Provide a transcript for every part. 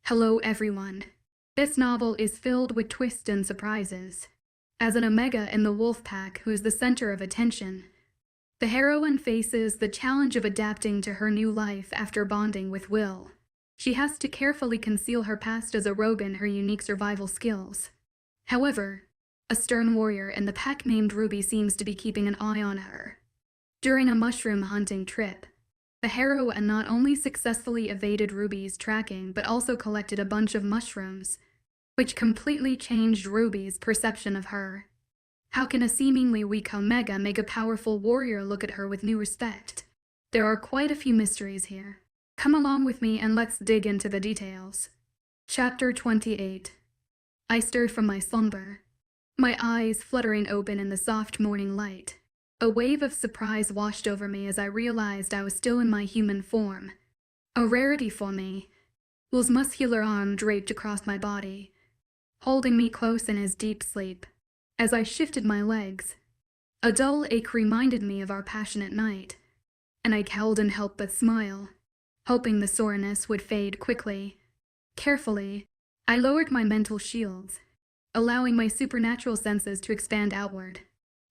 Hello everyone. This novel is filled with twists and surprises. As an omega in the wolf pack who is the center of attention, the heroine faces the challenge of adapting to her new life after bonding with Will. She has to carefully conceal her past as a rogue and her unique survival skills. However, a stern warrior in the pack named Ruby seems to be keeping an eye on her. During a mushroom hunting trip, the heroine not only successfully evaded Ruby's tracking but also collected a bunch of mushrooms, which completely changed Ruby's perception of her. How can a seemingly weak omega make a powerful warrior look at her with new respect? There are quite a few mysteries here. Come along with me and let's dig into the details. Chapter 28. I stirred from my slumber, my eyes fluttering open in the soft morning light. A wave of surprise washed over me as I realized I was still in my human form. A rarity for me. Will's muscular arm draped across my body, holding me close in his deep sleep. As I shifted my legs, a dull ache reminded me of our passionate night, and I cowled and helped but smile, hoping the soreness would fade quickly. Carefully, I lowered my mental shields, allowing my supernatural senses to expand outward.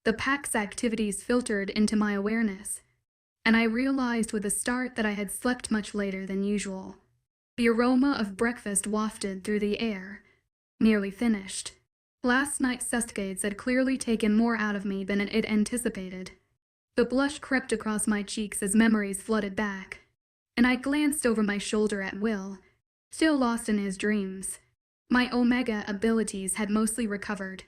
The pack's activities filtered into my awareness, and I realized with a start that I had slept much later than usual. The aroma of breakfast wafted through the air, nearly finished. Last night's cascades had clearly taken more out of me than it anticipated. The blush crept across my cheeks as memories flooded back, and I glanced over my shoulder at Will, still lost in his dreams. My omega abilities had mostly recovered,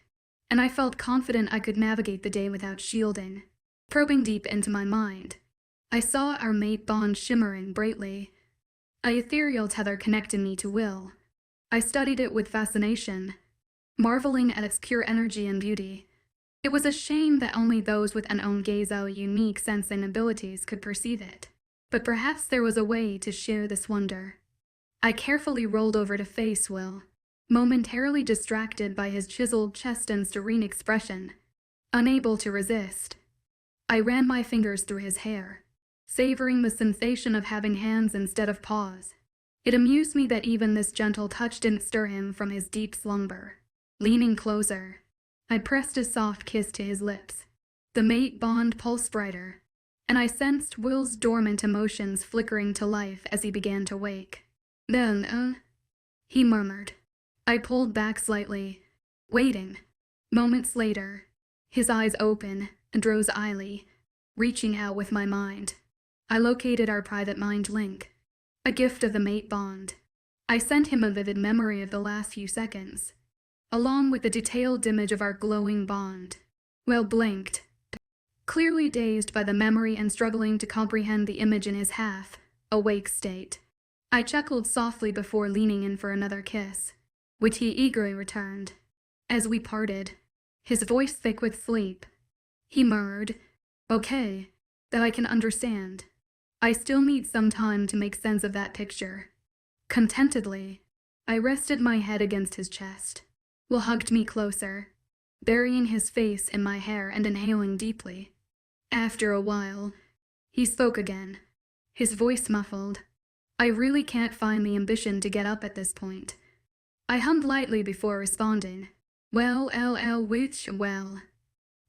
and I felt confident I could navigate the day without shielding. Probing deep into my mind, I saw our mate bond shimmering brightly. An ethereal tether connected me to Will. I studied it with fascination, marveling at its pure energy and beauty. It was a shame that only those with an ongezo unique sensing abilities could perceive it, but perhaps there was a way to share this wonder. I carefully rolled over to face Will, momentarily distracted by his chiseled chest and serene expression. Unable to resist, I ran my fingers through his hair, savoring the sensation of having hands instead of paws. It amused me that even this gentle touch didn't stir him from his deep slumber. Leaning closer, I pressed a soft kiss to his lips. The mate bond pulsed brighter, and I sensed Will's dormant emotions flickering to life as he began to wake. Then, he murmured. I pulled back slightly, waiting. Moments later, his eyes open and rose idly, reaching out with my mind. I located our private mind link, a gift of the mate bond. I sent him a vivid memory of the last few seconds, along with a detailed image of our glowing bond. Will blinked, clearly dazed by the memory and struggling to comprehend the image in his half-awake state. I chuckled softly before leaning in for another kiss, which he eagerly returned. As we parted, his voice thick with sleep, he murmured, "Okay, that I can understand. I still need some time to make sense of that picture." Contentedly, I rested my head against his chest. Will hugged me closer, burying his face in my hair and inhaling deeply. After a while, he spoke again, his voice muffled. I really can't find the ambition to get up at this point. I hummed lightly before responding. Well,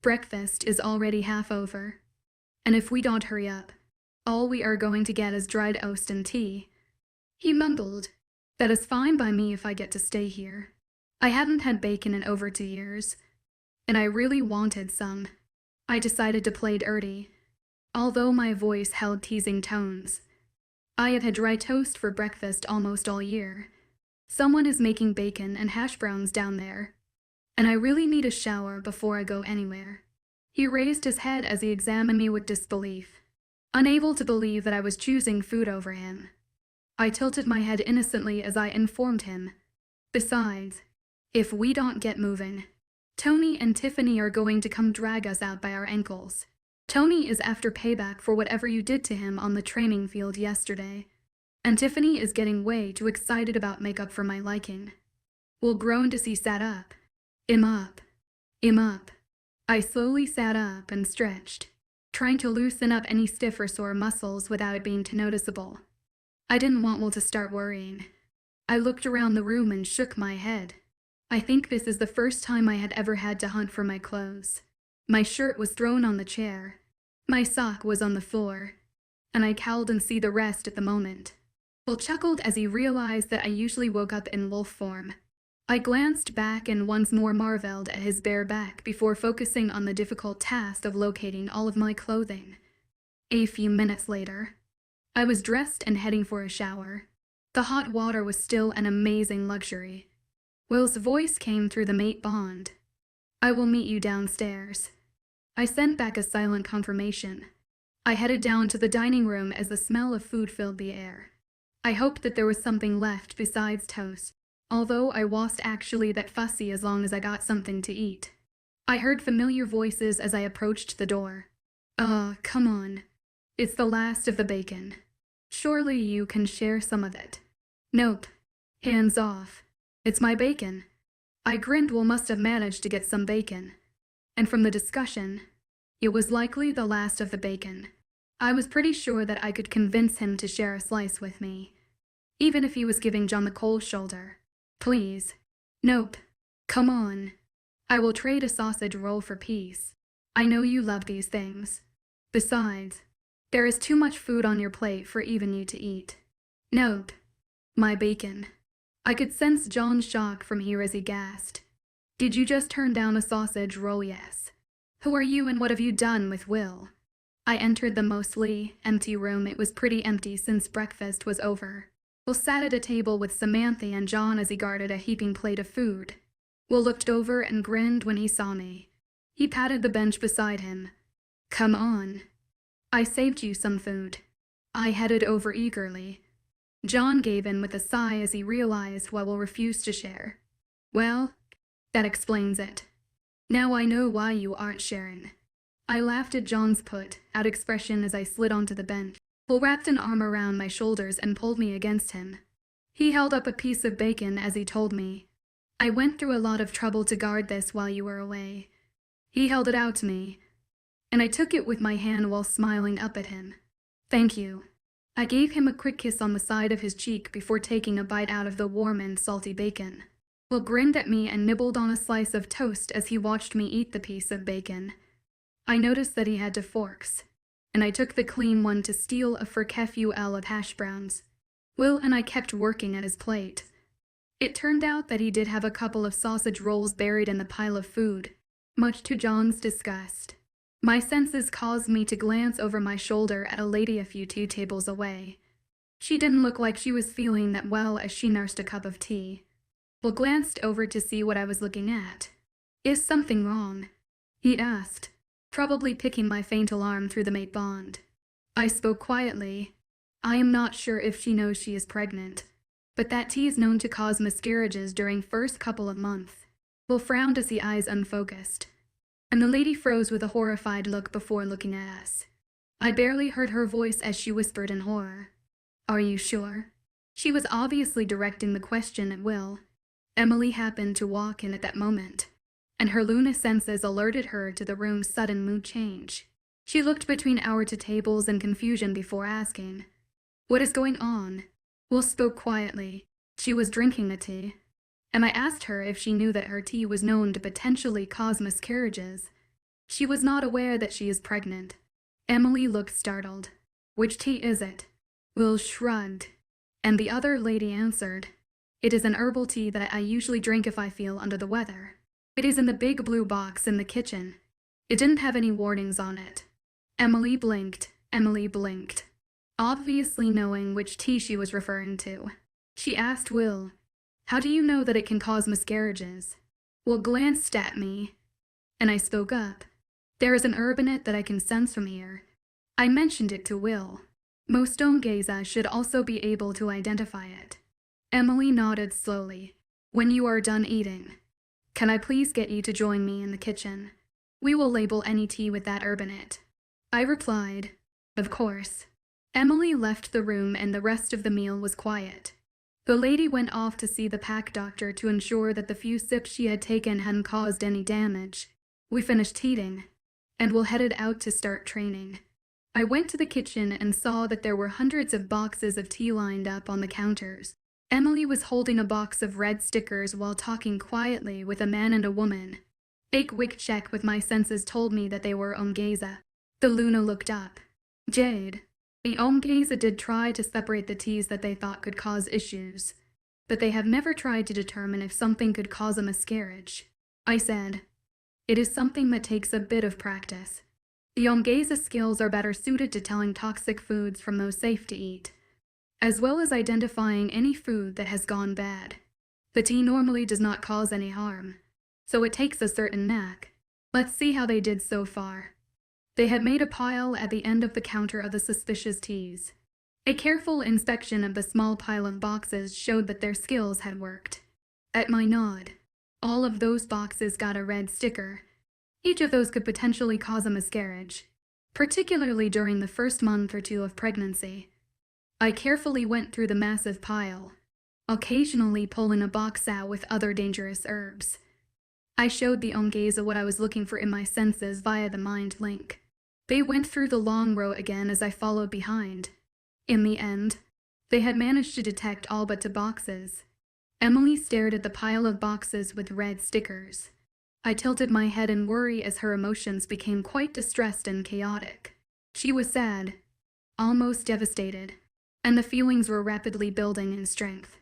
breakfast is already half over, and if we don't hurry up, all we are going to get is dried oats and tea. He mumbled, "That is fine by me if I get to stay here." I hadn't had bacon in over 2 years, and I really wanted some. I decided to play dirty, although my voice held teasing tones. I have had dry toast for breakfast almost all year. Someone is making bacon and hash browns down there, and I really need a shower before I go anywhere. He raised his head as he examined me with disbelief, unable to believe that I was choosing food over him. I tilted my head innocently as I informed him. Besides, if we don't get moving, Tony and Tiffany are going to come drag us out by our ankles. Tony is after payback for whatever you did to him on the training field yesterday, and Tiffany is getting way too excited about makeup for my liking. Will groaned as he sat up. "Im up. I slowly sat up and stretched, trying to loosen up any stiff or sore muscles without it being too noticeable. I didn't want Will to start worrying. I looked around the room and shook my head. I think this is the first time I had ever had to hunt for my clothes. My shirt was thrown on the chair. My sock was on the floor. And I cowled and see the rest at the moment. Will chuckled as he realized that I usually woke up in wolf form. I glanced back and once more marveled at his bare back before focusing on the difficult task of locating all of my clothing. A few minutes later, I was dressed and heading for a shower. The hot water was still an amazing luxury. Will's voice came through the mate bond. I will meet you downstairs. I sent back a silent confirmation. I headed down to the dining room as the smell of food filled the air. I hoped that there was something left besides toast, although I wasn't actually that fussy as long as I got something to eat. I heard familiar voices as I approached the door. Come on. It's the last of the bacon. Surely you can share some of it. Nope. Hands off. It's my bacon. I grinned. Will must have managed to get some bacon. And from the discussion, it was likely the last of the bacon. I was pretty sure that I could convince him to share a slice with me, even if he was giving John the cold shoulder. Please. Nope. Come on. I will trade a sausage roll for peace. I know you love these things. Besides, there is too much food on your plate for even you to eat. Nope. My bacon. I could sense John's shock from here as he gasped. Did you just turn down a sausage roll? Yes. Who are you and what have you done with Will? I entered the mostly empty room. It was pretty empty since breakfast was over. Will sat at a table with Samantha and John as he guarded a heaping plate of food. Will looked over and grinned when he saw me. He patted the bench beside him. Come on. I saved you some food. I headed over eagerly. John gave in with a sigh as he realized why Will refused to share. Well, that explains it. Now I know why you aren't sharing. I laughed at John's put-out expression as I slid onto the bench. Will wrapped an arm around my shoulders and pulled me against him. He held up a piece of bacon as he told me, I went through a lot of trouble to guard this while you were away. He held it out to me, and I took it with my hand while smiling up at him. Thank you. I gave him a quick kiss on the side of his cheek before taking a bite out of the warm and salty bacon. Will grinned at me and nibbled on a slice of toast as he watched me eat the piece of bacon. I noticed that he had 2 forks, and I took the clean one to steal a forkefu of hash browns. Will and I kept working at his plate. It turned out that he did have a couple of sausage rolls buried in the pile of food, much to John's disgust. My senses caused me to glance over my shoulder at a lady a few 2 tables away. She didn't look like she was feeling that well as she nursed a cup of tea. Will glanced over to see what I was looking at. Is something wrong? He asked, probably picking my faint alarm through the mate bond. I spoke quietly. I am not sure if she knows she is pregnant, but that tea is known to cause miscarriages during first couple of months. Will frowned as the eyes unfocused, and the lady froze with a horrified look before looking at us. I barely heard her voice as she whispered in horror. Are you sure? She was obviously directing the question at Will. Emily happened to walk in at that moment, and her Luna senses alerted her to the room's sudden mood change. She looked between our 2 tables in confusion before asking, What is going on? Will spoke quietly. She was drinking the tea, and I asked her if she knew that her tea was known to potentially cause miscarriages. She was not aware that she is pregnant. Emily looked startled. Which tea is it? Will shrugged, and the other lady answered, It is an herbal tea that I usually drink if I feel under the weather. It is in the big blue box in the kitchen. It didn't have any warnings on it. Emily blinked, obviously knowing which tea she was referring to. She asked Will, How do you know that it can cause miscarriages? Will glanced at me, and I spoke up. There is an herb in it that I can sense from here. I mentioned it to Will. Most Ongeza should also be able to identify it. Emily nodded slowly. When you are done eating, can I please get you to join me in the kitchen? We will label any tea with that herb in it. I replied, Of course. Emily left the room and the rest of the meal was quiet. The lady went off to see the pack doctor to ensure that the few sips she had taken hadn't caused any damage. We finished eating, and Will headed out to start training. I went to the kitchen and saw that there were hundreds of boxes of tea lined up on the counters. Emily was holding a box of red stickers while talking quietly with a man and a woman. A quick check with my senses told me that they were Ongeza. Luna looked up. Jade. The Ongeza did try to separate the T's that they thought could cause issues, but they have never tried to determine if something could cause a miscarriage. I said, it is something that takes a bit of practice. The Ongeza skills are better suited to telling toxic foods from those safe to eat, as well as identifying any food that has gone bad. The tea normally does not cause any harm, so it takes a certain knack. Let's see how they did so far. They had made a pile at the end of the counter of the suspicious teas. A careful inspection of the small pile of boxes showed that their skills had worked. At my nod, all of those boxes got a red sticker. Each of those could potentially cause a miscarriage, particularly during the first month or two of pregnancy. I carefully went through the massive pile, occasionally pulling a box out with other dangerous herbs. I showed the Ongeza what I was looking for in my senses via the mind link. They went through the long row again as I followed behind. In the end, they had managed to detect all but 2 boxes. Emily stared at the pile of boxes with red stickers. I tilted my head in worry as her emotions became quite distressed and chaotic. She was sad, almost devastated, and the feelings were rapidly building in strength.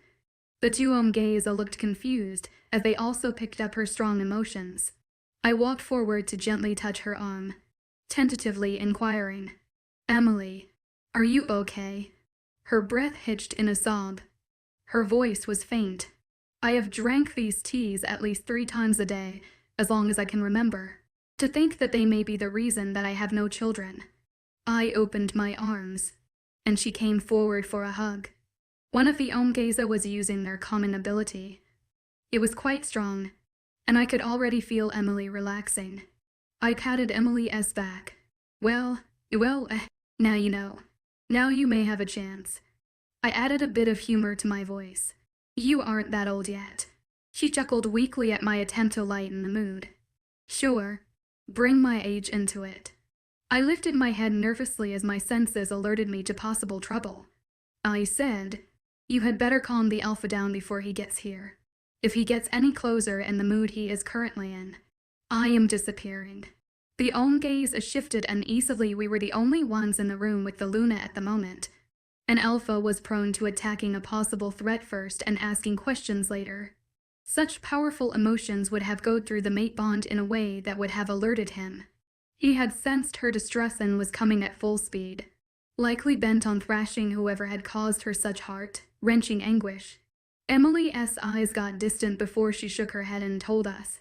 The 2 Ongeza looked confused as they also picked up her strong emotions. I walked forward to gently touch her arm, tentatively inquiring, Emily, are you okay? Her breath hitched in a sob. Her voice was faint. I have drank these teas at least 3 times a day, as long as I can remember. To think that they may be the reason that I have no children. I opened my arms, and she came forward for a hug. One of the Ongeza was using their common ability. It was quite strong, and I could already feel Emily relaxing. I patted Emily's back. Well, now you know. Now you may have a chance. I added a bit of humor to my voice. You aren't that old yet. She chuckled weakly at my attempt to lighten the mood. Sure, bring my age into it. I lifted my head nervously as my senses alerted me to possible trouble. I said, you had better calm the alpha down before he gets here. If he gets any closer in the mood he is currently in, I am disappearing. The Ongeza shifted and easily we were the only ones in the room with the Luna at the moment. An alpha was prone to attacking a possible threat first and asking questions later. Such powerful emotions would have gone through the mate bond in a way that would have alerted him. He had sensed her distress and was coming at full speed, likely bent on thrashing whoever had caused her such heart-wrenching anguish. Emily's eyes got distant before she shook her head and told us,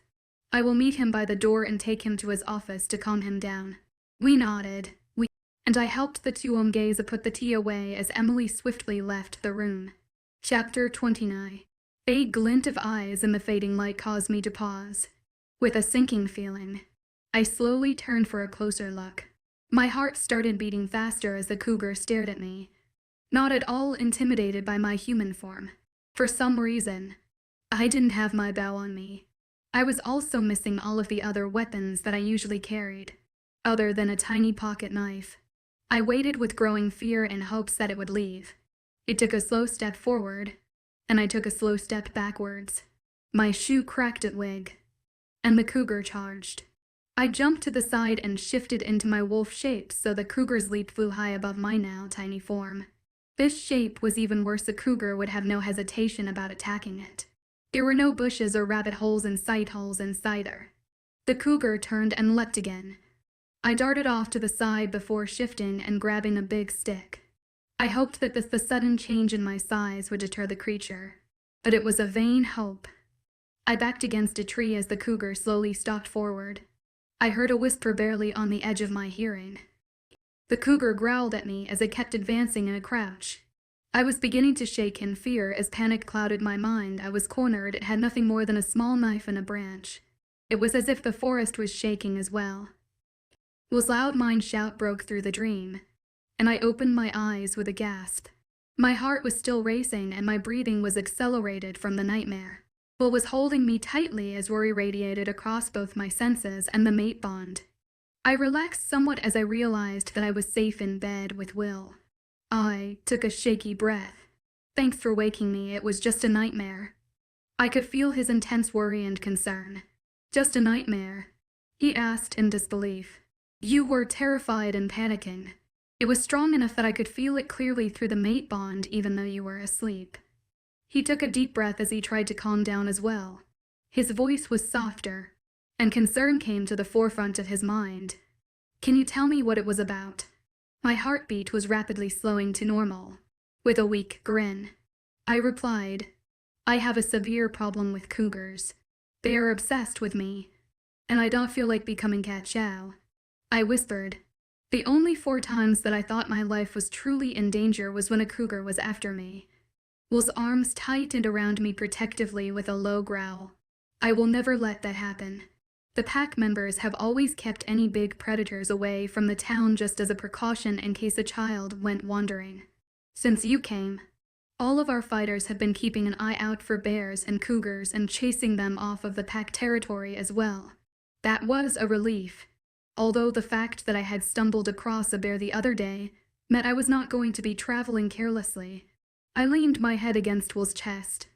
I will meet him by the door and take him to his office to calm him down. We nodded, and I helped the 2 Ongeza put the tea away as Emily swiftly left the room. Chapter 29. A glint of eyes in the fading light caused me to pause. With a sinking feeling, I slowly turned for a closer look. My heart started beating faster as the cougar stared at me, not at all intimidated by my human form. For some reason, I didn't have my bow on me. I was also missing all of the other weapons that I usually carried, other than a tiny pocket knife. I waited with growing fear in hopes that it would leave. It took a slow step forward, and I took a slow step backwards. My shoe cracked at wig, and the cougar charged. I jumped to the side and shifted into my wolf shape so the cougar's leap flew high above my now tiny form. This shape was even worse. The cougar would have no hesitation about attacking it. There were no bushes or rabbit holes in sight either. The cougar turned and leapt again. I darted off to the side before shifting and grabbing a big stick. I hoped that the sudden change in my size would deter the creature, but it was a vain hope. I backed against a tree as the cougar slowly stalked forward. I heard a whisper barely on the edge of my hearing. The cougar growled at me as it kept advancing in a crouch. I was beginning to shake in fear as panic clouded my mind. I was cornered. It had nothing more than a small knife and a branch. It was as if the forest was shaking as well. Was loud mind shout broke through the dream, and I opened my eyes with a gasp. My heart was still racing and my breathing was accelerated from the nightmare. Will was holding me tightly as worry radiated across both my senses and the mate bond. I relaxed somewhat as I realized that I was safe in bed with Will. I took a shaky breath. Thanks for waking me, it was just a nightmare. I could feel his intense worry and concern. Just a nightmare? He asked in disbelief. You were terrified and panicking. It was strong enough that I could feel it clearly through the mate bond even though you were asleep. He took a deep breath as he tried to calm down as well. His voice was softer, and concern came to the forefront of his mind. Can you tell me what it was about? My heartbeat was rapidly slowing to normal. With a weak grin, I replied, I have a severe problem with cougars. They are obsessed with me, and I don't feel like becoming cat chow. I whispered. The only 4 times that I thought my life was truly in danger was when a cougar was after me. Will's arms tightened around me protectively with a low growl. I will never let that happen. The pack members have always kept any big predators away from the town just as a precaution in case a child went wandering. Since you came, all of our fighters have been keeping an eye out for bears and cougars and chasing them off of the pack territory as well. That was a relief, although the fact that I had stumbled across a bear the other day meant I was not going to be traveling carelessly. I leaned my head against Will's chest.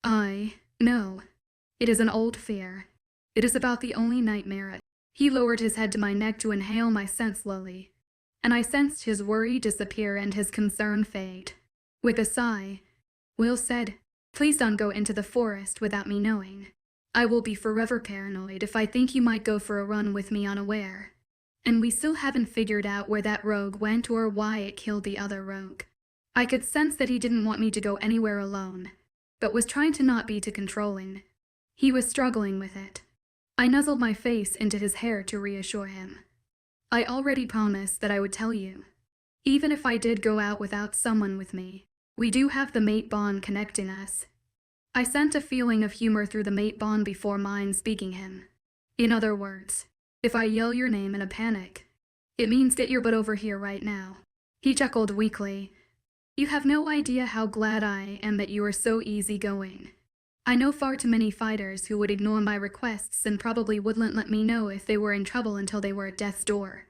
No. It is an old fear. It is about the only nightmare. He lowered his head to my neck to inhale my scent slowly, and I sensed his worry disappear and his concern fade. With a sigh, Will said, Please don't go into the forest without me knowing. I will be forever paranoid if I think you might go for a run with me unaware. And we still haven't figured out where that rogue went or why it killed the other rogue. I could sense that he didn't want me to go anywhere alone, but was trying to not be too controlling. He was struggling with it. I nuzzled my face into his hair to reassure him. I already promised that I would tell you. Even if I did go out without someone with me, we do have the mate bond connecting us. I sent a feeling of humor through the mate bond before mine speaking him. In other words, if I yell your name in a panic, it means get your butt over here right now. He chuckled weakly. You have no idea how glad I am that you are so easygoing. I know far too many fighters who would ignore my requests and probably wouldn't let me know if they were in trouble until they were at death's door.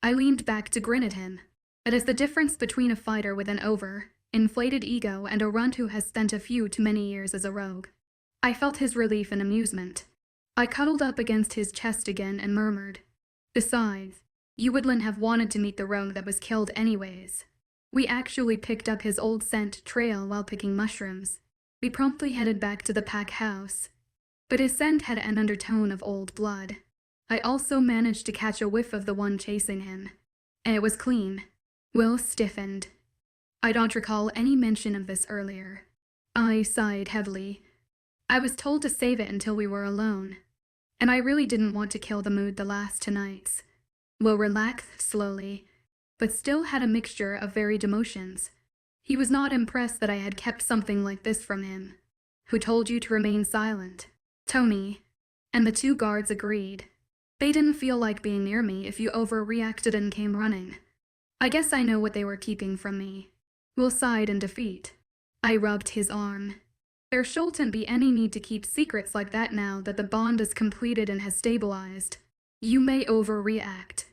I leaned back to grin at him. It is the difference between a fighter with an inflated ego and a runt who has spent a few too many years as a rogue. I felt his relief and amusement. I cuddled up against his chest again and murmured, Besides, you wouldn't have wanted to meet the rogue that was killed anyways. We actually picked up his old scent trail while picking mushrooms. We promptly headed back to the pack house, but his scent had an undertone of old blood. I also managed to catch a whiff of the one chasing him, and it was clean. Will stiffened. I don't recall any mention of this earlier. I sighed heavily. I was told to save it until we were alone, and I really didn't want to kill the mood the last 2 nights. Will relaxed slowly, but still had a mixture of varied emotions. He was not impressed that I had kept something like this from him. Who told you to remain silent? Tony. And the 2 guards agreed. They didn't feel like being near me if you overreacted and came running. I guess I know what they were keeping from me. Will sighed in defeat. I rubbed his arm. There shouldn't be any need to keep secrets like that now that the bond is completed and has stabilized. You may overreact,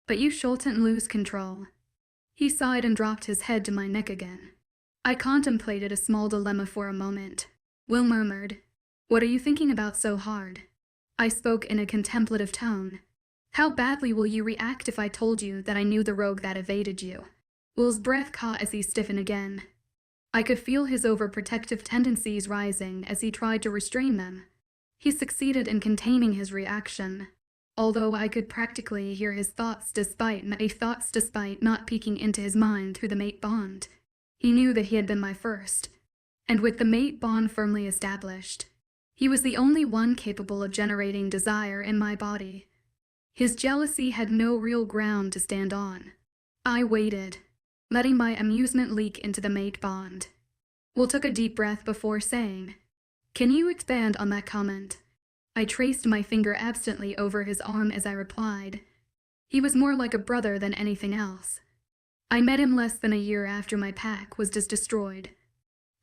but you shouldn't lose control. He sighed and dropped his head to my neck again. I contemplated a small dilemma for a moment. Will murmured, What are you thinking about so hard? I spoke in a contemplative tone. How badly will you react if I told you that I knew the rogue that evaded you? Will's breath caught as he stiffened again. I could feel his overprotective tendencies rising as he tried to restrain them. He succeeded in containing his reaction, although I could practically hear his thoughts despite not peeking into his mind through the mate bond. He knew that he had been my first, and with the mate bond firmly established, he was the only one capable of generating desire in my body. His jealousy had no real ground to stand on. I waited, letting my amusement leak into the mate bond. Will took a deep breath before saying, Can you expand on that comment? I traced my finger absently over his arm as I replied. He was more like a brother than anything else. I met him less than a year after my pack was destroyed.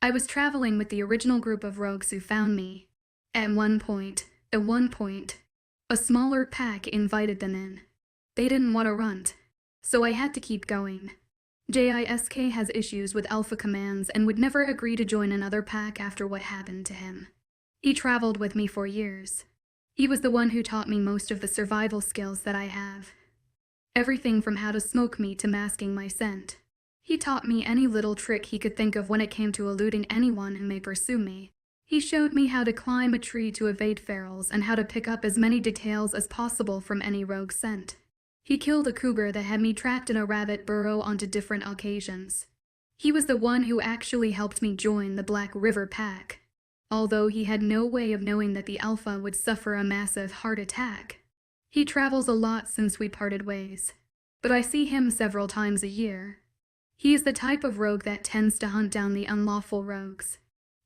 I was traveling with the original group of rogues who found me. At one point, a smaller pack invited them in. They didn't want to runt, so I had to keep going. JISK has issues with alpha commands and would never agree to join another pack after what happened to him. He traveled with me for years. He was the one who taught me most of the survival skills that I have. Everything from how to smoke meat to masking my scent. He taught me any little trick he could think of when it came to eluding anyone who may pursue me. He showed me how to climb a tree to evade ferals and how to pick up as many details as possible from any rogue scent. He killed a cougar that had me trapped in a rabbit burrow on different occasions. He was the one who actually helped me join the Black River Pack, although he had no way of knowing that the alpha would suffer a massive heart attack. He travels a lot since we parted ways, but I see him several times a year. He is the type of rogue that tends to hunt down the unlawful rogues.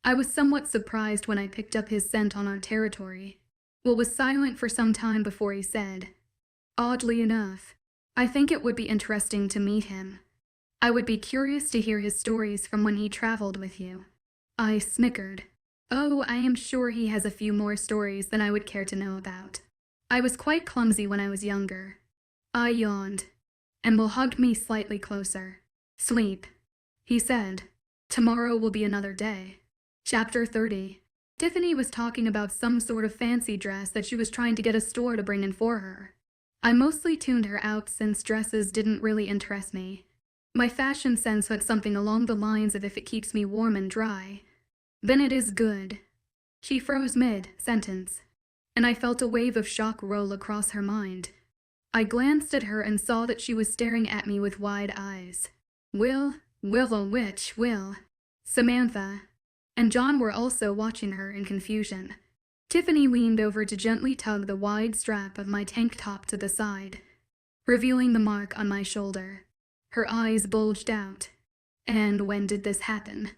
I was somewhat surprised when I picked up his scent on our territory. Will was silent for some time before he said, "Oddly enough, I think it would be interesting to meet him. I would be curious to hear his stories from when he traveled with you." I snickered. Oh, I am sure he has a few more stories than I would care to know about. I was quite clumsy when I was younger. I yawned, and Will hugged me slightly closer. "Sleep," he said. "Tomorrow will be another day." Chapter 30. Tiffany was talking about some sort of fancy dress that she was trying to get a store to bring in for her. I mostly tuned her out since dresses didn't really interest me. My fashion sense had something along the lines of if it keeps me warm and dry, then it is good. She froze mid-sentence, and I felt a wave of shock roll across her mind. I glanced at her and saw that she was staring at me with wide eyes. Will, Samantha, and John were also watching her in confusion. Tiffany leaned over to gently tug the wide strap of my tank top to the side, revealing the mark on my shoulder. Her eyes bulged out. "And when did this happen?"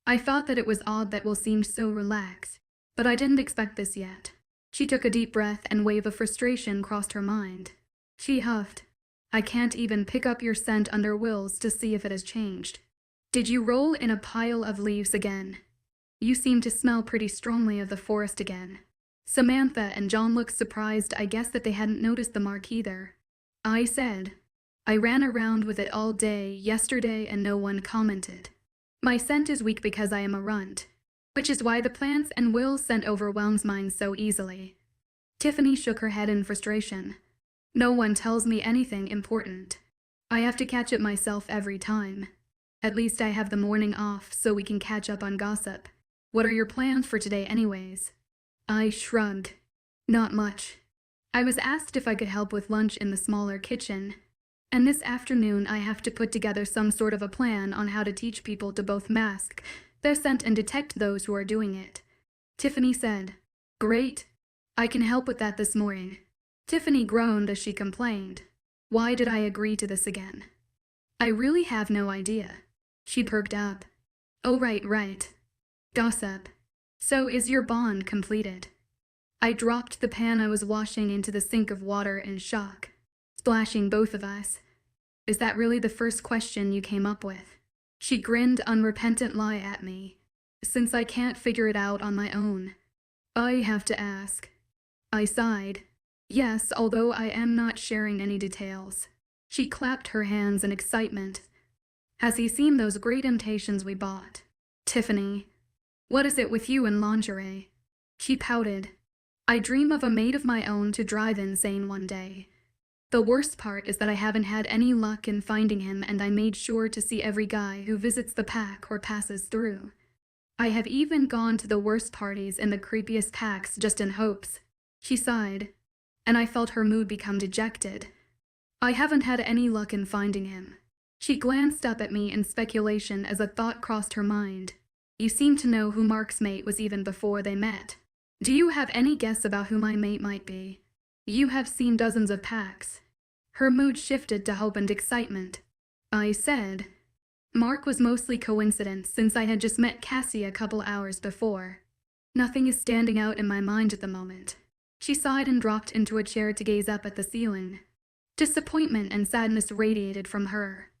I thought that it was odd that Will seemed so relaxed, but I didn't expect this yet. She took a deep breath and a wave of frustration crossed her mind. She huffed. "I can't even pick up your scent under Will's to see if it has changed. Did you roll in a pile of leaves again? You seem to smell pretty strongly of the forest again." Samantha and John looked surprised. I guess that they hadn't noticed the mark either. I said, "I ran around with it all day yesterday and no one commented. My scent is weak because I am a runt, which is why the plants and Will's scent overwhelms mine so easily." Tiffany shook her head in frustration. "No one tells me anything important. I have to catch it myself every time. At least I have the morning off so we can catch up on gossip. What are your plans for today anyways?" I shrugged. "Not much. I was asked if I could help with lunch in the smaller kitchen, and this afternoon I have to put together some sort of a plan on how to teach people to both mask their scent and detect those who are doing it." Tiffany said, "Great. I can help with that this morning." Tiffany groaned as she complained, "Why did I agree to this again?" "I really have no idea." She perked up. "Oh, right. Gossip. So is your bond completed?" I dropped the pan I was washing into the sink of water in shock, splashing both of us. "Is that really the first question you came up with?" She grinned unrepentant lie at me. "Since I can't figure it out on my own, I have to ask." I sighed. "Yes, although I am not sharing any details." She clapped her hands in excitement. "Has he seen those great imitations we bought?" "Tiffany, what is it with you and lingerie?" She pouted. "I dream of a maid of my own to drive insane one day. The worst part is that I haven't had any luck in finding him, and I made sure to see every guy who visits the pack or passes through. I have even gone to the worst parties in the creepiest packs just in hopes." She sighed, and I felt her mood become dejected. "I haven't had any luck in finding him." She glanced up at me in speculation as a thought crossed her mind. "You seem to know who Mark's mate was even before they met. Do you have any guess about who my mate might be? You have seen dozens of packs." Her mood shifted to hope and excitement. I said, "Mark was mostly coincidence since I had just met Cassie a couple hours before. Nothing is standing out in my mind at the moment." She sighed and dropped into a chair to gaze up at the ceiling. Disappointment and sadness radiated from her.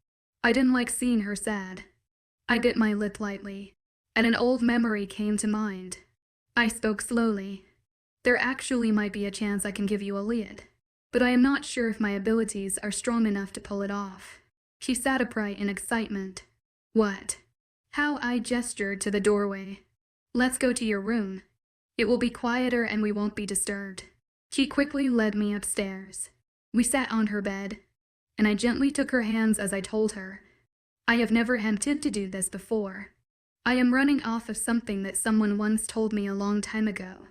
I didn't like seeing her sad. I bit my lip lightly, and an old memory came to mind. I spoke slowly. "There actually might be a chance I can give you a lead, but I am not sure if my abilities are strong enough to pull it off." She sat upright in excitement. What? How I gestured to the doorway. Let's go to your room. It will be quieter and we won't be disturbed. She quickly led me upstairs. We sat on her bed, and I gently took her hands as I told her, I have never attempted to do this before. I am running off of something that someone once told me a long time ago.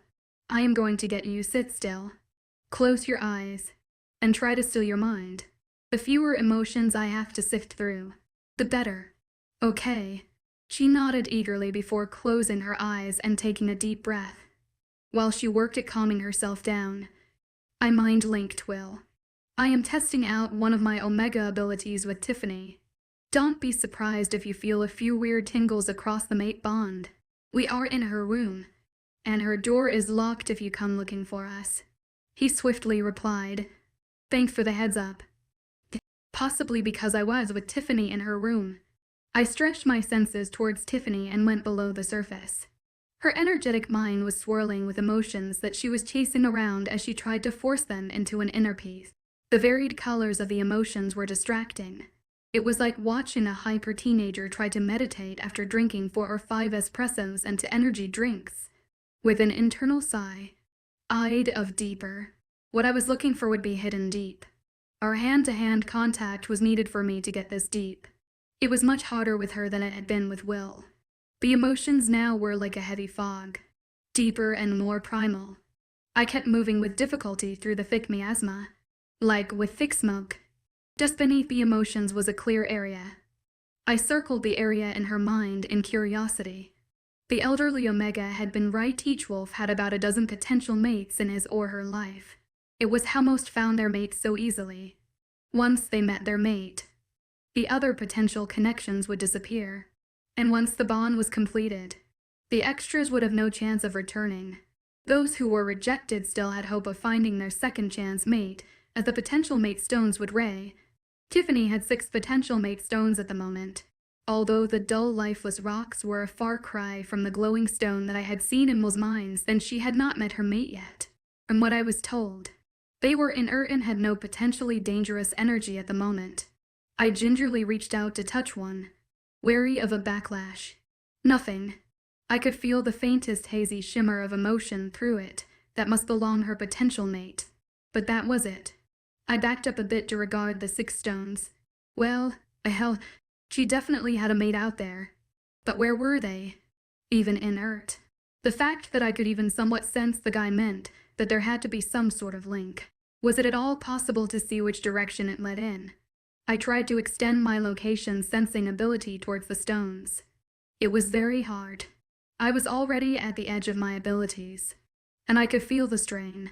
I am going to get you sit still. Close your eyes, and try to still your mind. The fewer emotions I have to sift through, the better. Okay. She nodded eagerly before closing her eyes and taking a deep breath. While she worked at calming herself down, I mind-linked Will. I am testing out one of my Omega abilities with Tiffany. Don't be surprised if you feel a few weird tingles across the mate bond. We are in her room, and her door is locked if you come looking for us. He swiftly replied, Thanks for the heads up. Possibly because I was with Tiffany in her room. I stretched my senses towards Tiffany and went below the surface. Her energetic mind was swirling with emotions that she was chasing around as she tried to force them into an inner peace. The varied colors of the emotions were distracting. It was like watching a hyper teenager try to meditate after drinking 4 or 5 espressos and energy drinks. With an internal sigh, I'd of deeper. What I was looking for would be hidden deep. Our hand-to-hand contact was needed for me to get this deep. It was much harder with her than it had been with Will. The emotions now were like a heavy fog, deeper and more primal. I kept moving with difficulty through the thick miasma, like with thick smoke. Just beneath the emotions was a clear area. I circled the area in her mind in curiosity. The elderly Omega had been right. Each wolf had about a dozen potential mates in his or her life. It was how most found their mates so easily. Once they met their mate, the other potential connections would disappear. And once the bond was completed, the extras would have no chance of returning. Those who were rejected still had hope of finding their second chance mate, as the potential mate stones would ray. Tiffany had 6 potential mate stones at the moment. Although the dull lifeless rocks were a far cry from the glowing stone that I had seen in Will's mines, then she had not met her mate yet. From what I was told, they were inert and had no potentially dangerous energy at the moment. I gingerly reached out to touch one, wary of a backlash. Nothing. I could feel the faintest hazy shimmer of emotion through it that must belong her potential mate. But that was it. I backed up a bit to regard the 6 stones. Well, she definitely had a mate out there. But where were they? Even inert. The fact that I could even somewhat sense the guy meant that there had to be some sort of link. Was it at all possible to see which direction it led in? I tried to extend my location sensing ability towards the stones. It was very hard. I was already at the edge of my abilities, and I could feel the strain.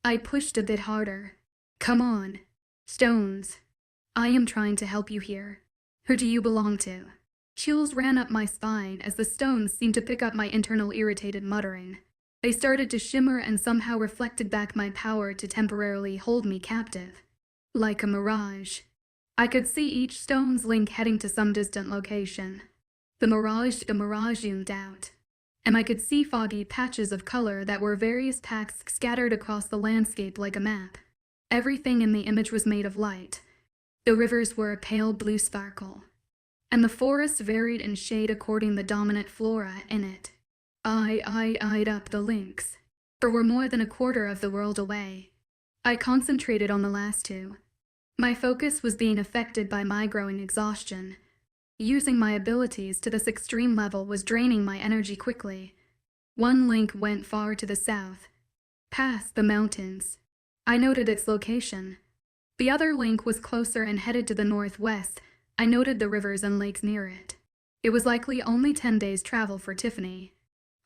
I pushed a bit harder. Come on. Stones. I am trying to help you here. Who do you belong to? Chills ran up my spine as the stones seemed to pick up my internal irritated muttering. They started to shimmer and somehow reflected back my power to temporarily hold me captive. Like a mirage. I could see each stone's link heading to some distant location. The mirage zoomed out, and I could see foggy patches of color that were various packs scattered across the landscape like a map. Everything in the image was made of light. The rivers were a pale blue sparkle, and the forests varied in shade according to the dominant flora in it. I eyed up the links, for we're more than a quarter of the world away. I concentrated on the last 2. My focus was being affected by my growing exhaustion. Using my abilities to this extreme level was draining my energy quickly. One link went far to the south, past the mountains. I noted its location. The other link was closer and headed to the northwest. I noted the rivers and lakes near it. It was likely only 10 days' travel for Tiffany.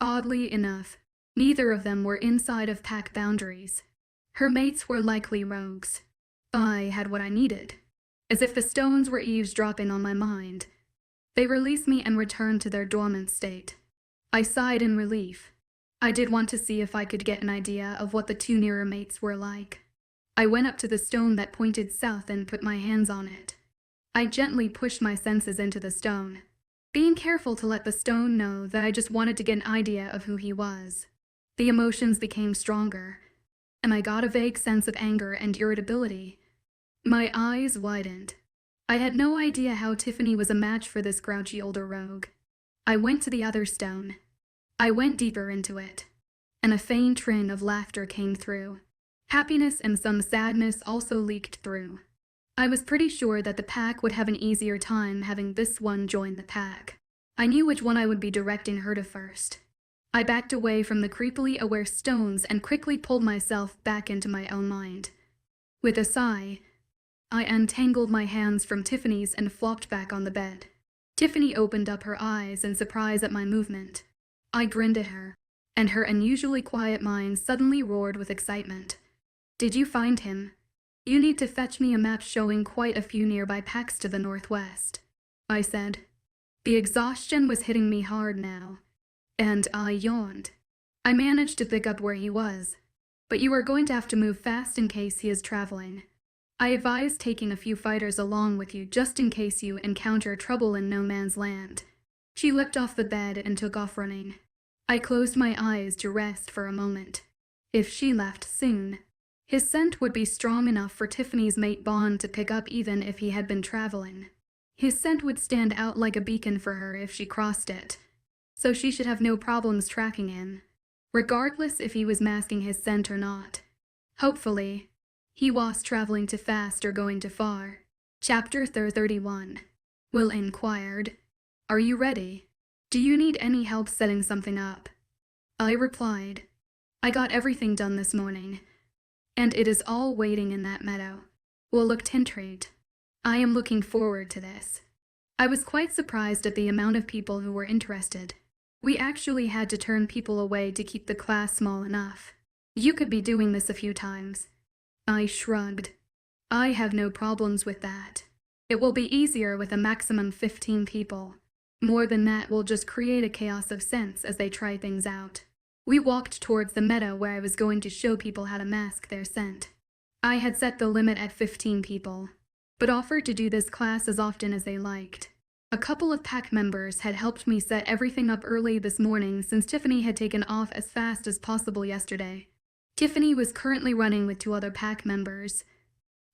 Oddly enough, neither of them were inside of pack boundaries. Her mates were likely rogues. I had what I needed. As if the stones were eavesdropping on my mind, they released me and returned to their dormant state. I sighed in relief. I did want to see if I could get an idea of what the 2 nearer mates were like. I went up to the stone that pointed south and put my hands on it. I gently pushed my senses into the stone, being careful to let the stone know that I just wanted to get an idea of who he was. The emotions became stronger, and I got a vague sense of anger and irritability. My eyes widened. I had no idea how Tiffany was a match for this grouchy older rogue. I went to the other stone. I went deeper into it, and a faint train of laughter came through. Happiness and some sadness also leaked through. I was pretty sure that the pack would have an easier time having this one join the pack. I knew which one I would be directing her to first. I backed away from the creepily aware stones and quickly pulled myself back into my own mind. With a sigh, I untangled my hands from Tiffany's and flopped back on the bed. Tiffany opened up her eyes in surprise at my movement. I grinned at her, and her unusually quiet mind suddenly roared with excitement. "Did you find him? You need to fetch me a map showing quite a few nearby packs to the northwest," I said. The exhaustion was hitting me hard now, and I yawned. "I managed to pick up where he was, but you are going to have to move fast in case he is traveling. I advise taking a few fighters along with you just in case you encounter trouble in no man's land." She leapt off the bed and took off running. I closed my eyes to rest for a moment. If she left soon, his scent would be strong enough for Tiffany's mate Bond to pick up even if he had been traveling. His scent would stand out like a beacon for her if she crossed it, so she should have no problems tracking him, regardless if he was masking his scent or not. Hopefully, he was traveling too fast or going too far. Chapter 31. Will inquired, "Are you ready? Do you need any help setting something up?" I replied, "I got everything done this morning, and it is all waiting in that meadow." Will looked intrigued. "I am looking forward to this." I was quite surprised at the amount of people who were interested. We actually had to turn people away to keep the class small enough. "You could be doing this a few times." I shrugged. "I have no problems with that. It will be easier with a maximum 15 people. More than that will just create a chaos of scents as they try things out." We walked towards the meadow where I was going to show people how to mask their scent. I had set the limit at 15 people, but offered to do this class as often as they liked. A couple of pack members had helped me set everything up early this morning since Tiffany had taken off as fast as possible yesterday. Tiffany was currently running with 2 other pack members,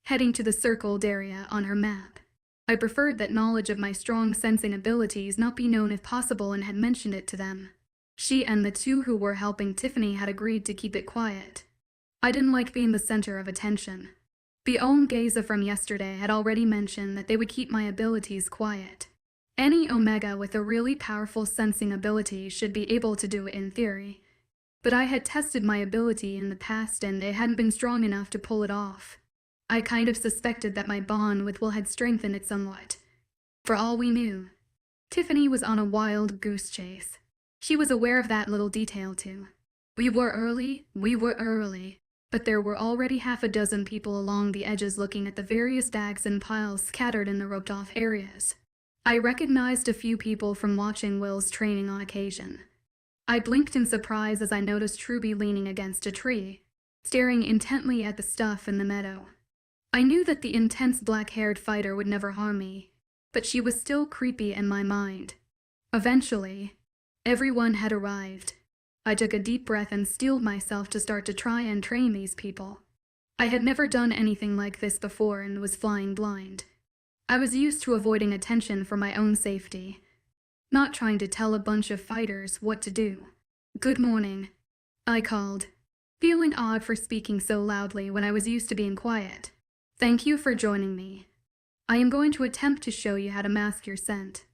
heading to the circled area on her map. I preferred that knowledge of my strong sensing abilities not be known if possible and had mentioned it to them. She and the 2 who were helping Tiffany had agreed to keep it quiet. I didn't like being the center of attention. The Omega from yesterday had already mentioned that they would keep my abilities quiet. Any Omega with a really powerful sensing ability should be able to do it in theory. But I had tested my ability in the past and it hadn't been strong enough to pull it off. I kind of suspected that my bond with Will had strengthened it somewhat. For all we knew, Tiffany was on a wild goose chase. She was aware of that little detail too. We were early, but there were already half a dozen people along the edges looking at the various stacks and piles scattered in the roped-off areas. I recognized a few people from watching Will's training on occasion. I blinked in surprise as I noticed Truby leaning against a tree, staring intently at the stuff in the meadow. I knew that the intense black-haired fighter would never harm me, but she was still creepy in my mind. Eventually, everyone had arrived. I took a deep breath and steeled myself to start to try and train these people. I had never done anything like this before and was flying blind. I was used to avoiding attention for my own safety, not trying to tell a bunch of fighters what to do. "Good morning," I called, feeling odd for speaking so loudly when I was used to being quiet. "Thank you for joining me. I am going to attempt to show you how to mask your scent,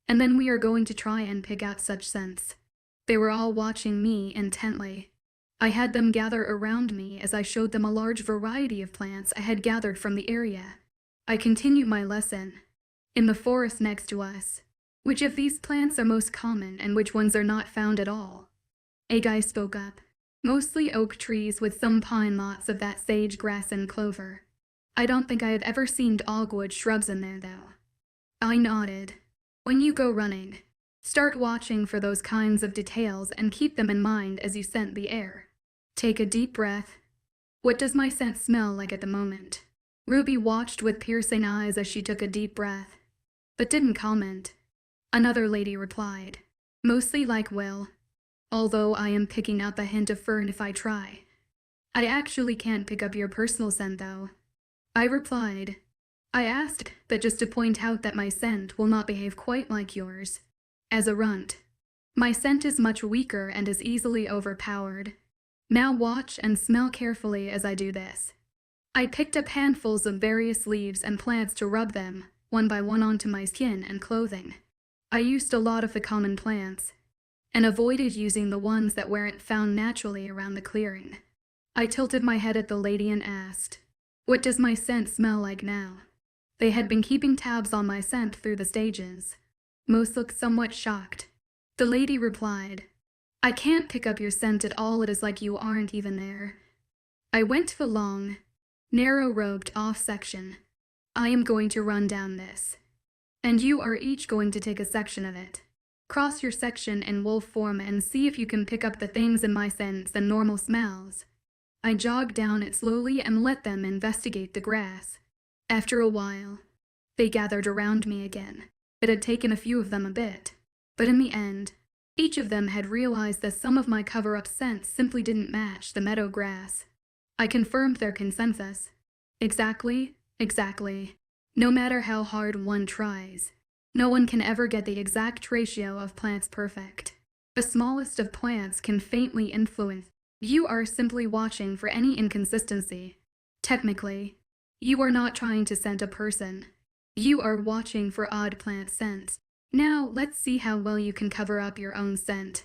and then we are going to try and pick out such scents." They were all watching me intently. I had them gather around me as I showed them a large variety of plants I had gathered from the area. I continued my lesson. "In the forest next to us, which of these plants are most common and which ones are not found at all?" A guy spoke up. "Mostly oak trees with some pine lots of that sage grass and clover. I don't think I have ever seen dogwood shrubs in there though." I nodded. "When you go running, start watching for those kinds of details and keep them in mind as you scent the air. Take a deep breath. What does my scent smell like at the moment?" Ruby watched with piercing eyes as she took a deep breath, but didn't comment. Another lady replied, "Mostly like Will, although I am picking out the hint of fern if I try." "I actually can't pick up your personal scent though," I replied. I asked that just to point out that my scent will not behave quite like yours. As a runt, my scent is much weaker and is easily overpowered. Now watch and smell carefully as I do this. I picked up handfuls of various leaves and plants to rub them, one by one, onto my skin and clothing. I used a lot of the common plants, and avoided using the ones that weren't found naturally around the clearing. I tilted my head at the lady and asked, "What does my scent smell like now?" They had been keeping tabs on my scent through the stages. Most looked somewhat shocked. The lady replied, "I can't pick up your scent at all. It is like you aren't even there." I went to the long, narrow roped off section. I am going to run down this, and you are each going to take a section of it. Cross your section in wolf form and see if you can pick up the things in my scents and normal smells. I jogged down it slowly and let them investigate the grass. After a while, they gathered around me again. It had taken a few of them a bit, but in the end, each of them had realized that some of my cover-up scents simply didn't match the meadow grass. I confirmed their consensus. Exactly. No matter how hard one tries, no one can ever get the exact ratio of plants perfect. The smallest of plants can faintly influence. You are simply watching for any inconsistency. Technically, you are not trying to scent a person. You are watching for odd plant scents. Now, let's see how well you can cover up your own scent.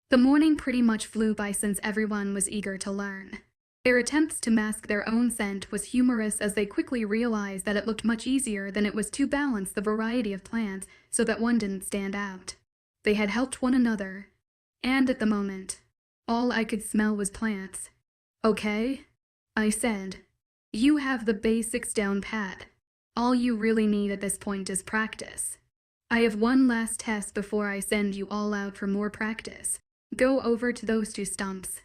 The morning pretty much flew by since everyone was eager to learn. Their attempts to mask their own scent was humorous as they quickly realized that it looked much easier than it was to balance the variety of plants so that one didn't stand out. They had helped one another, and at the moment, all I could smell was plants. "Okay," I said. "You have the basics down pat. All you really need at this point is practice. I have one last test before I send you all out for more practice. Go over to those 2 stumps.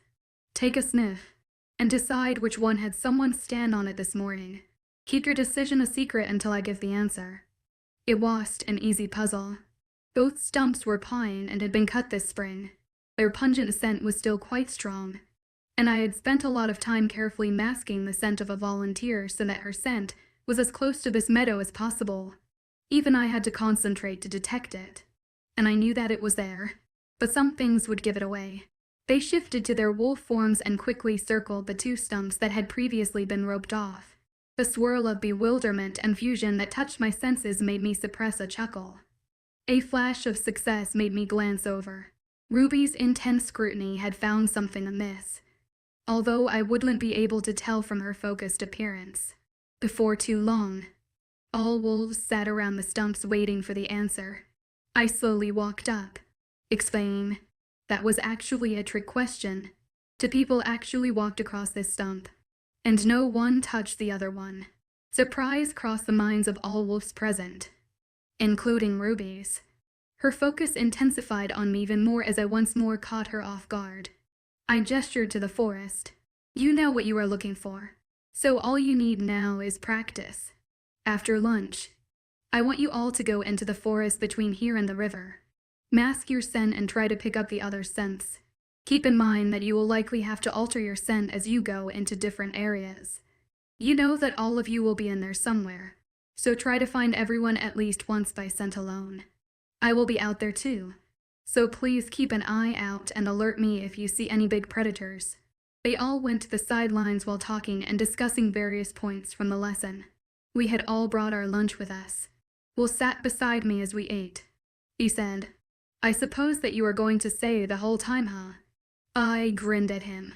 Take a sniff, and decide which one had someone stand on it this morning. Keep your decision a secret until I give the answer." It wasn't an easy puzzle. Both stumps were pine and had been cut this spring. Their pungent scent was still quite strong, and I had spent a lot of time carefully masking the scent of a volunteer so that her scent was as close to this meadow as possible. Even I had to concentrate to detect it, and I knew that it was there, but some things would give it away. They shifted to their wolf forms and quickly circled the 2 stumps that had previously been roped off. The swirl of bewilderment and fusion that touched my senses made me suppress a chuckle. A flash of success made me glance over. Ruby's intense scrutiny had found something amiss, although I wouldn't be able to tell from her focused appearance. Before too long, all wolves sat around the stumps waiting for the answer. I slowly walked up, explaining that was actually a trick question. 2 people actually walked across this stump, and no one touched the other one. Surprise crossed the minds of all wolves present, including Ruby's. Her focus intensified on me even more as I once more caught her off guard. I gestured to the forest. "You know what you are looking for, so all you need now is practice. After lunch, I want you all to go into the forest between here and the river. Mask your scent and try to pick up the other scents. Keep in mind that you will likely have to alter your scent as you go into different areas. You know that all of you will be in there somewhere, so try to find everyone at least once by scent alone. I will be out there too, so please keep an eye out and alert me if you see any big predators." They all went to the sidelines while talking and discussing various points from the lesson. We had all brought our lunch with us. Will sat beside me as we ate. He said, "I suppose that you are going to say the whole time, huh?" I grinned at him.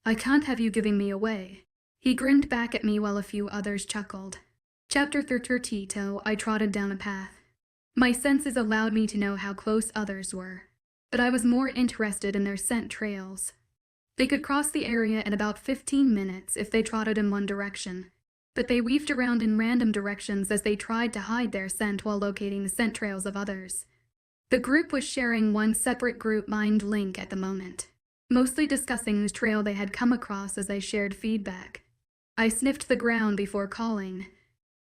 "I can't have you giving me away." He grinned back at me while a few others chuckled. Chapter 32. I trotted down a path. My senses allowed me to know how close others were, but I was more interested in their scent trails. They could cross the area in about 15 minutes if they trotted in one direction, but they weaved around in random directions as they tried to hide their scent while locating the scent trails of others. The group was sharing one separate group mind link at the moment, mostly discussing whose trail they had come across as they shared feedback. I sniffed the ground before calling,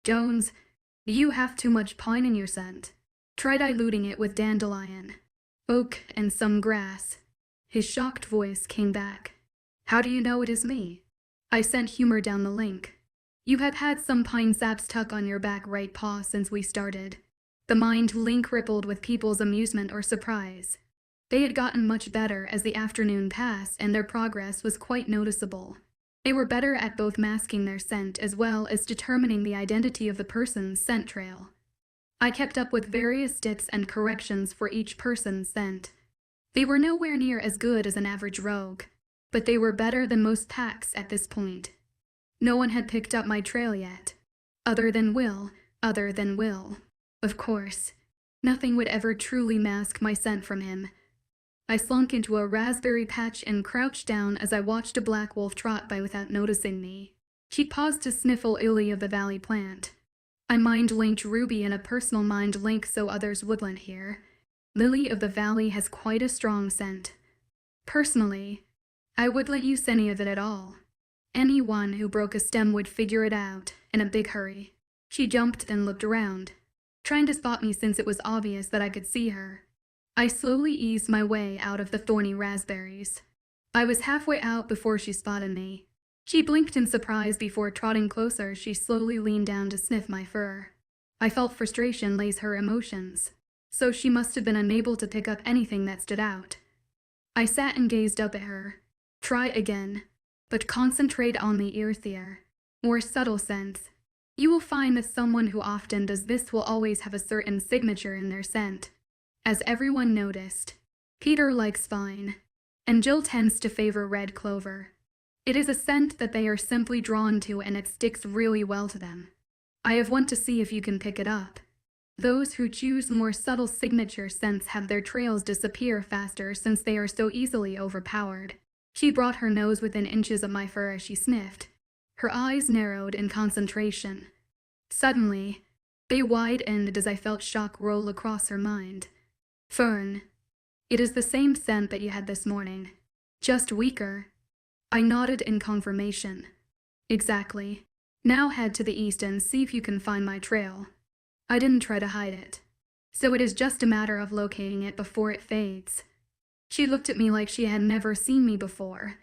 "Jones, you have too much pine in your scent. Try diluting it with dandelion, oak, and some grass." His shocked voice came back. "How do you know it is me?" I sent humor down the link. You have had some pine sap stuck on your back right paw since we started. The mind link rippled with people's amusement or surprise. They had gotten much better as the afternoon passed, and their progress was quite noticeable. They were better at both masking their scent as well as determining the identity of the person's scent trail. I kept up with various dips and corrections for each person's scent. They were nowhere near as good as an average rogue, but they were better than most packs at this point. No one had picked up my trail yet. Other than Will. Of course, nothing would ever truly mask my scent from him. I slunk into a raspberry patch and crouched down as I watched a black wolf trot by without noticing me. She paused to sniffle Lily of the Valley plant. I mind-linked Ruby in a personal mind link so others wouldn't hear. Lily of the Valley has quite a strong scent. Personally, I wouldn't use any of it at all. Anyone who broke a stem would figure it out in a big hurry. She jumped and looked around, trying to spot me since it was obvious that I could see her. I slowly eased my way out of the thorny raspberries. I was halfway out before she spotted me. She blinked in surprise before trotting closer. She slowly leaned down to sniff my fur. I felt frustration lace her emotions, so she must have been unable to pick up anything that stood out. I sat and gazed up at her. Try again, but concentrate on the earthier, more subtle sense. You will find that someone who often does this will always have a certain signature in their scent. As everyone noticed, Peter likes vine, and Jill tends to favor red clover. It is a scent that they are simply drawn to, and it sticks really well to them. I have want to see if you can pick it up. Those who choose more subtle signature scents have their trails disappear faster since they are so easily overpowered. She brought her nose within inches of my fur as she sniffed. Her eyes narrowed in concentration. Suddenly, they widened as I felt shock roll across her mind. Fern. It is the same scent that you had this morning, just weaker. I nodded in confirmation. Exactly. Now head to the east and see if you can find my trail. I didn't try to hide it, so it is just a matter of locating it before it fades. She looked at me like she had never seen me before.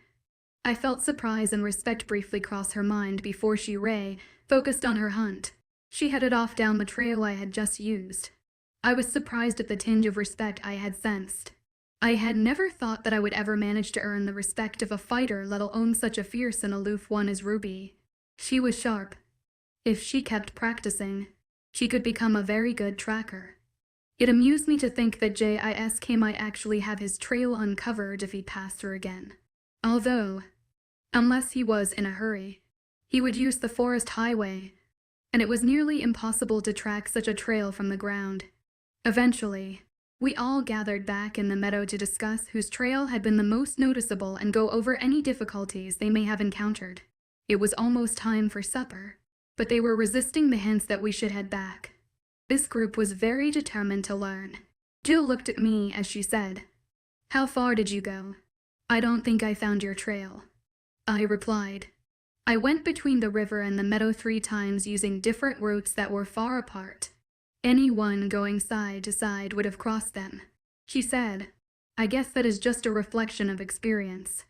I felt surprise and respect briefly cross her mind before she focused on her hunt. She headed off down the trail I had just used. I was surprised at the tinge of respect I had sensed. I had never thought that I would ever manage to earn the respect of a fighter, let alone such a fierce and aloof one as Ruby. She was sharp. If she kept practicing, she could become a very good tracker. It amused me to think that Jisk might actually have his trail uncovered if he passed her again. Although, unless he was in a hurry, he would use the forest highway, and it was nearly impossible to track such a trail from the ground. Eventually, we all gathered back in the meadow to discuss whose trail had been the most noticeable and go over any difficulties they may have encountered. It was almost time for supper, but they were resisting the hints that we should head back. This group was very determined to learn. Jill looked at me as she said, "How far did you go?" "I don't think I found your trail," I replied. I went between the river and the meadow 3 times using different routes that were far apart. Anyone going side to side would have crossed them. She said, "I guess that is just a reflection of experience."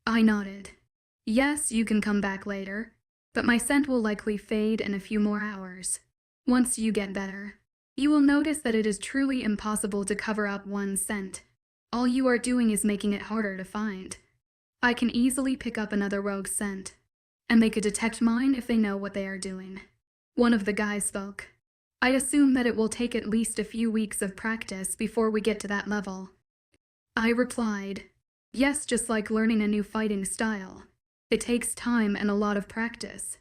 I nodded. "Yes, you can come back later, but my scent will likely fade in a few more hours. Once you get better, you will notice that it is truly impossible to cover up one's scent. All you are doing is making it harder to find. I can easily pick up another rogue's scent, and they could detect mine if they know what they are doing." One of the guys spoke. "I assume that it will take at least a few weeks of practice before we get to that level." I replied, "Yes, just like learning a new fighting style. It takes time and a lot of practice.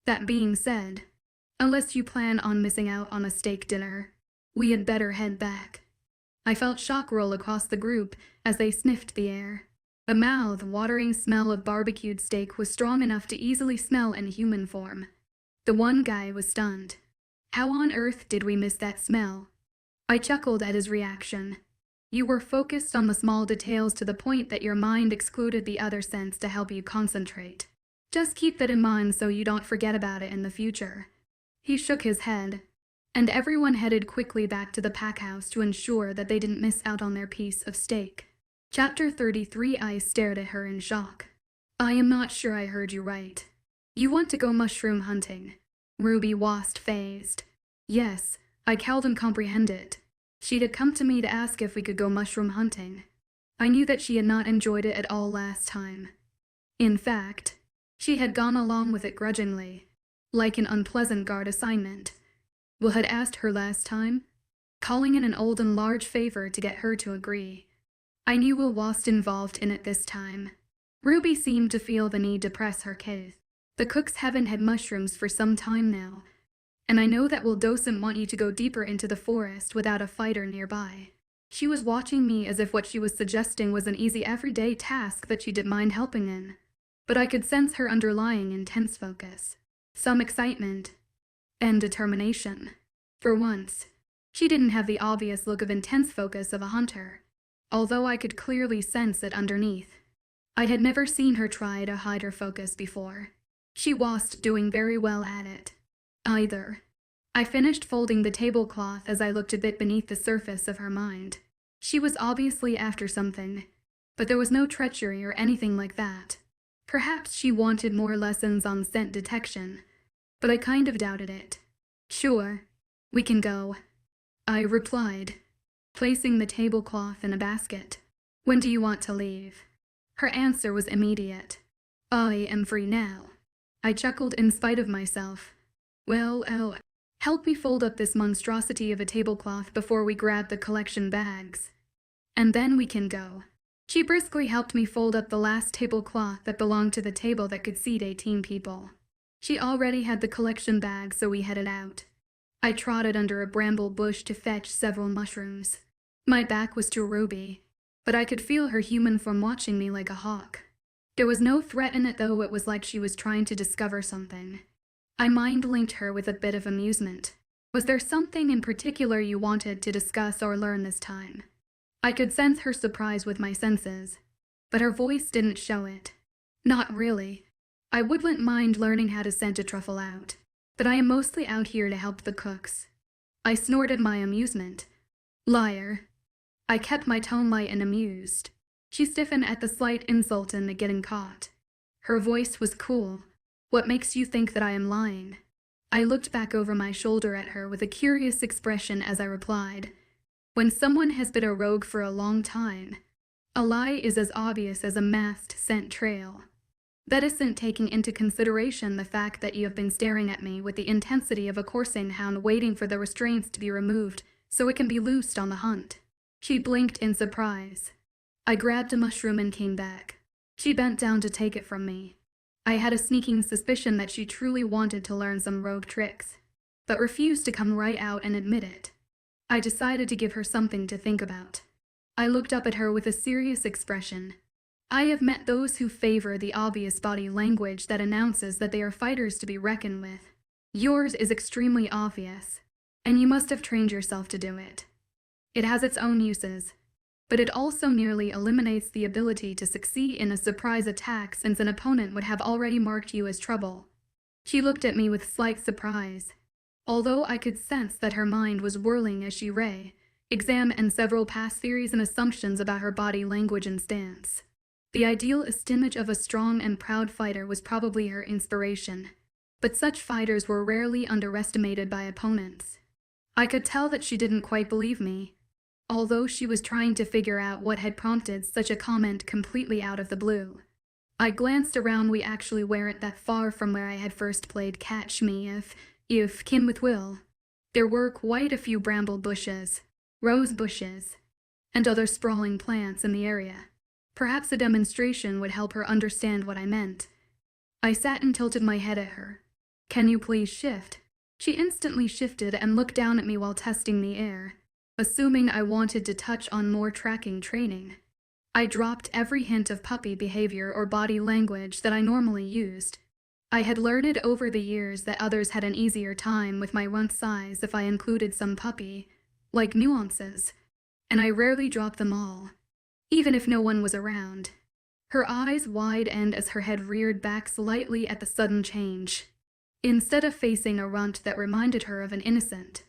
That being said, unless you plan on missing out on a steak dinner, we had better head back." I felt shock roll across the group as they sniffed the air. The mouth-watering smell of barbecued steak was strong enough to easily smell in human form. The one guy was stunned. How on earth did we miss that smell? I chuckled at his reaction. You were focused on the small details to the point that your mind excluded the other sense to help you concentrate. Just keep that in mind so you don't forget about it in the future. He shook his head, and everyone headed quickly back to the pack house to ensure that they didn't miss out on their piece of steak. Chapter 33. I stared at her in shock. "I am not sure I heard you right. You want to go mushroom hunting? Ruby washed phased. Yes, I Calden comprehended. She had come to me to ask if we could go mushroom hunting. I knew that she had not enjoyed it at all last time. In fact, she had gone along with it grudgingly, like an unpleasant guard assignment. Will had asked her last time, calling in an old and large favor to get her to agree. I knew Will was involved in it this time. Ruby seemed to feel the need to press her case. The cooks haven't had mushrooms for some time now, and I know that Will doesn't want you to go deeper into the forest without a fighter nearby. She was watching me as if what she was suggesting was an easy everyday task that she didn't mind helping in. But I could sense her underlying intense focus, some excitement, and determination. For once, she didn't have the obvious look of intense focus of a hunter, although I could clearly sense it underneath. I had never seen her try to hide her focus before. She wasn't doing very well at it, either. I finished folding the tablecloth as I looked a bit beneath the surface of her mind. She was obviously after something, but there was no treachery or anything like that. Perhaps she wanted more lessons on scent detection, but I kind of doubted it. Sure, we can go, I replied, placing the tablecloth in a basket. When do you want to leave? Her answer was immediate. I am free now. I chuckled in spite of myself. Well, help me fold up this monstrosity of a tablecloth before we grab the collection bags. And then we can go. She briskly helped me fold up the last tablecloth that belonged to the table that could seat 18 people. She already had the collection bag, so we headed out. I trotted under a bramble bush to fetch several mushrooms. My back was to Ruby, but I could feel her human form watching me like a hawk. There was no threat in it, though. It was like she was trying to discover something. I mind-linked her with a bit of amusement. Was there something in particular you wanted to discuss or learn this time? I could sense her surprise with my senses, but her voice didn't show it. Not really. I wouldn't mind learning how to scent a truffle out, but I am mostly out here to help the cooks. I snorted my amusement. Liar. I kept my tone light and amused. She stiffened at the slight insult in the getting caught. Her voice was cool. What makes you think that I am lying? I looked back over my shoulder at her with a curious expression as I replied. When someone has been a rogue for a long time, a lie is as obvious as a masked scent trail. That isn't taking into consideration the fact that you have been staring at me with the intensity of a coursing hound waiting for the restraints to be removed so it can be loosed on the hunt. She blinked in surprise. I grabbed a mushroom and came back. She bent down to take it from me. I had a sneaking suspicion that she truly wanted to learn some rogue tricks, but refused to come right out and admit it. I decided to give her something to think about. I looked up at her with a serious expression. I have met those who favor the obvious body language that announces that they are fighters to be reckoned with. Yours is extremely obvious, and you must have trained yourself to do it. It has its own uses, but it also nearly eliminates the ability to succeed in a surprise attack since an opponent would have already marked you as trouble. She looked at me with slight surprise, although I could sense that her mind was whirling as she examined several past theories and assumptions about her body language and stance. The idealist image of a strong and proud fighter was probably her inspiration, but such fighters were rarely underestimated by opponents. I could tell that she didn't quite believe me, although she was trying to figure out what had prompted such a comment completely out of the blue. I glanced around. We actually weren't that far from where I had first played Catch Me If Kin with Will. There were quite a few bramble bushes, rose bushes, and other sprawling plants in the area. Perhaps a demonstration would help her understand what I meant. I sat and tilted my head at her. Can you please shift? She instantly shifted and looked down at me while testing the air, assuming I wanted to touch on more tracking training. I dropped every hint of puppy behavior or body language that I normally used. I had learned over the years that others had an easier time with my runt size if I included some puppy-like nuances, and I rarely dropped them all, even if no one was around. Her eyes widened as her head reared back slightly at the sudden change. Instead of facing a runt that reminded her of an innocent,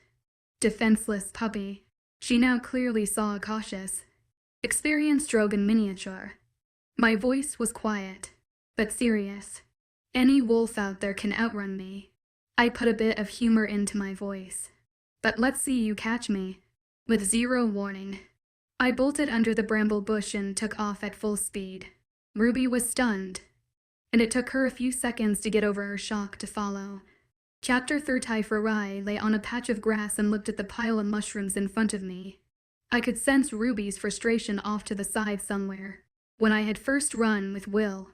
defenseless puppy, she now clearly saw a cautious, experienced rogue in miniature. My voice was quiet, but serious. Any wolf out there can outrun me. I put a bit of humor into my voice. But let's see you catch me. With zero warning, I bolted under the bramble bush and took off at full speed. Ruby was stunned, and it took her a few seconds to get over her shock to follow. Chapter 3. Lay on a patch of grass and looked at the pile of mushrooms in front of me. I could sense Ruby's frustration off to the side somewhere. When I had first run with Will,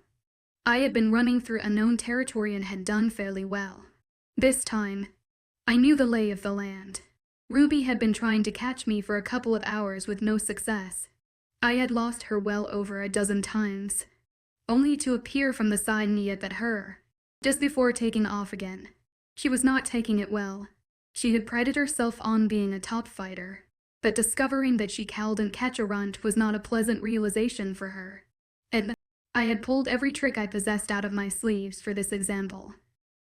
I had been running through unknown territory and had done fairly well. This time, I knew the lay of the land. Ruby had been trying to catch me for a couple of hours with no success. I had lost her well over a dozen times, only to appear from the side and yet at her, just before taking off again. She was not taking it well. She had prided herself on being a top fighter, but discovering that she couldn't catch a runt was not a pleasant realization for her. I had pulled every trick I possessed out of my sleeves for this example.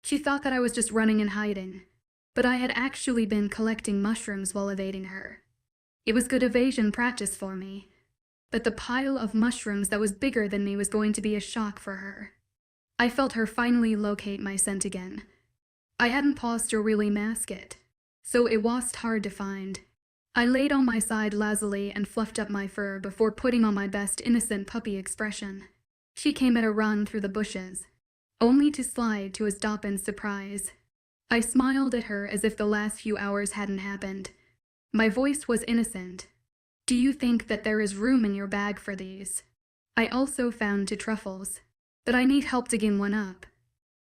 She thought that I was just running and hiding, but I had actually been collecting mushrooms while evading her. It was good evasion practice for me, but the pile of mushrooms that was bigger than me was going to be a shock for her. I felt her finally locate my scent again. I hadn't paused to really mask it, so it was hard to find. I laid on my side lazily and fluffed up my fur before putting on my best innocent puppy expression. She came at a run through the bushes, only to slide to a stop in surprise. I smiled at her as if the last few hours hadn't happened. My voice was innocent. Do you think that there is room in your bag for these? I also found 2 truffles, but I need help digging one up.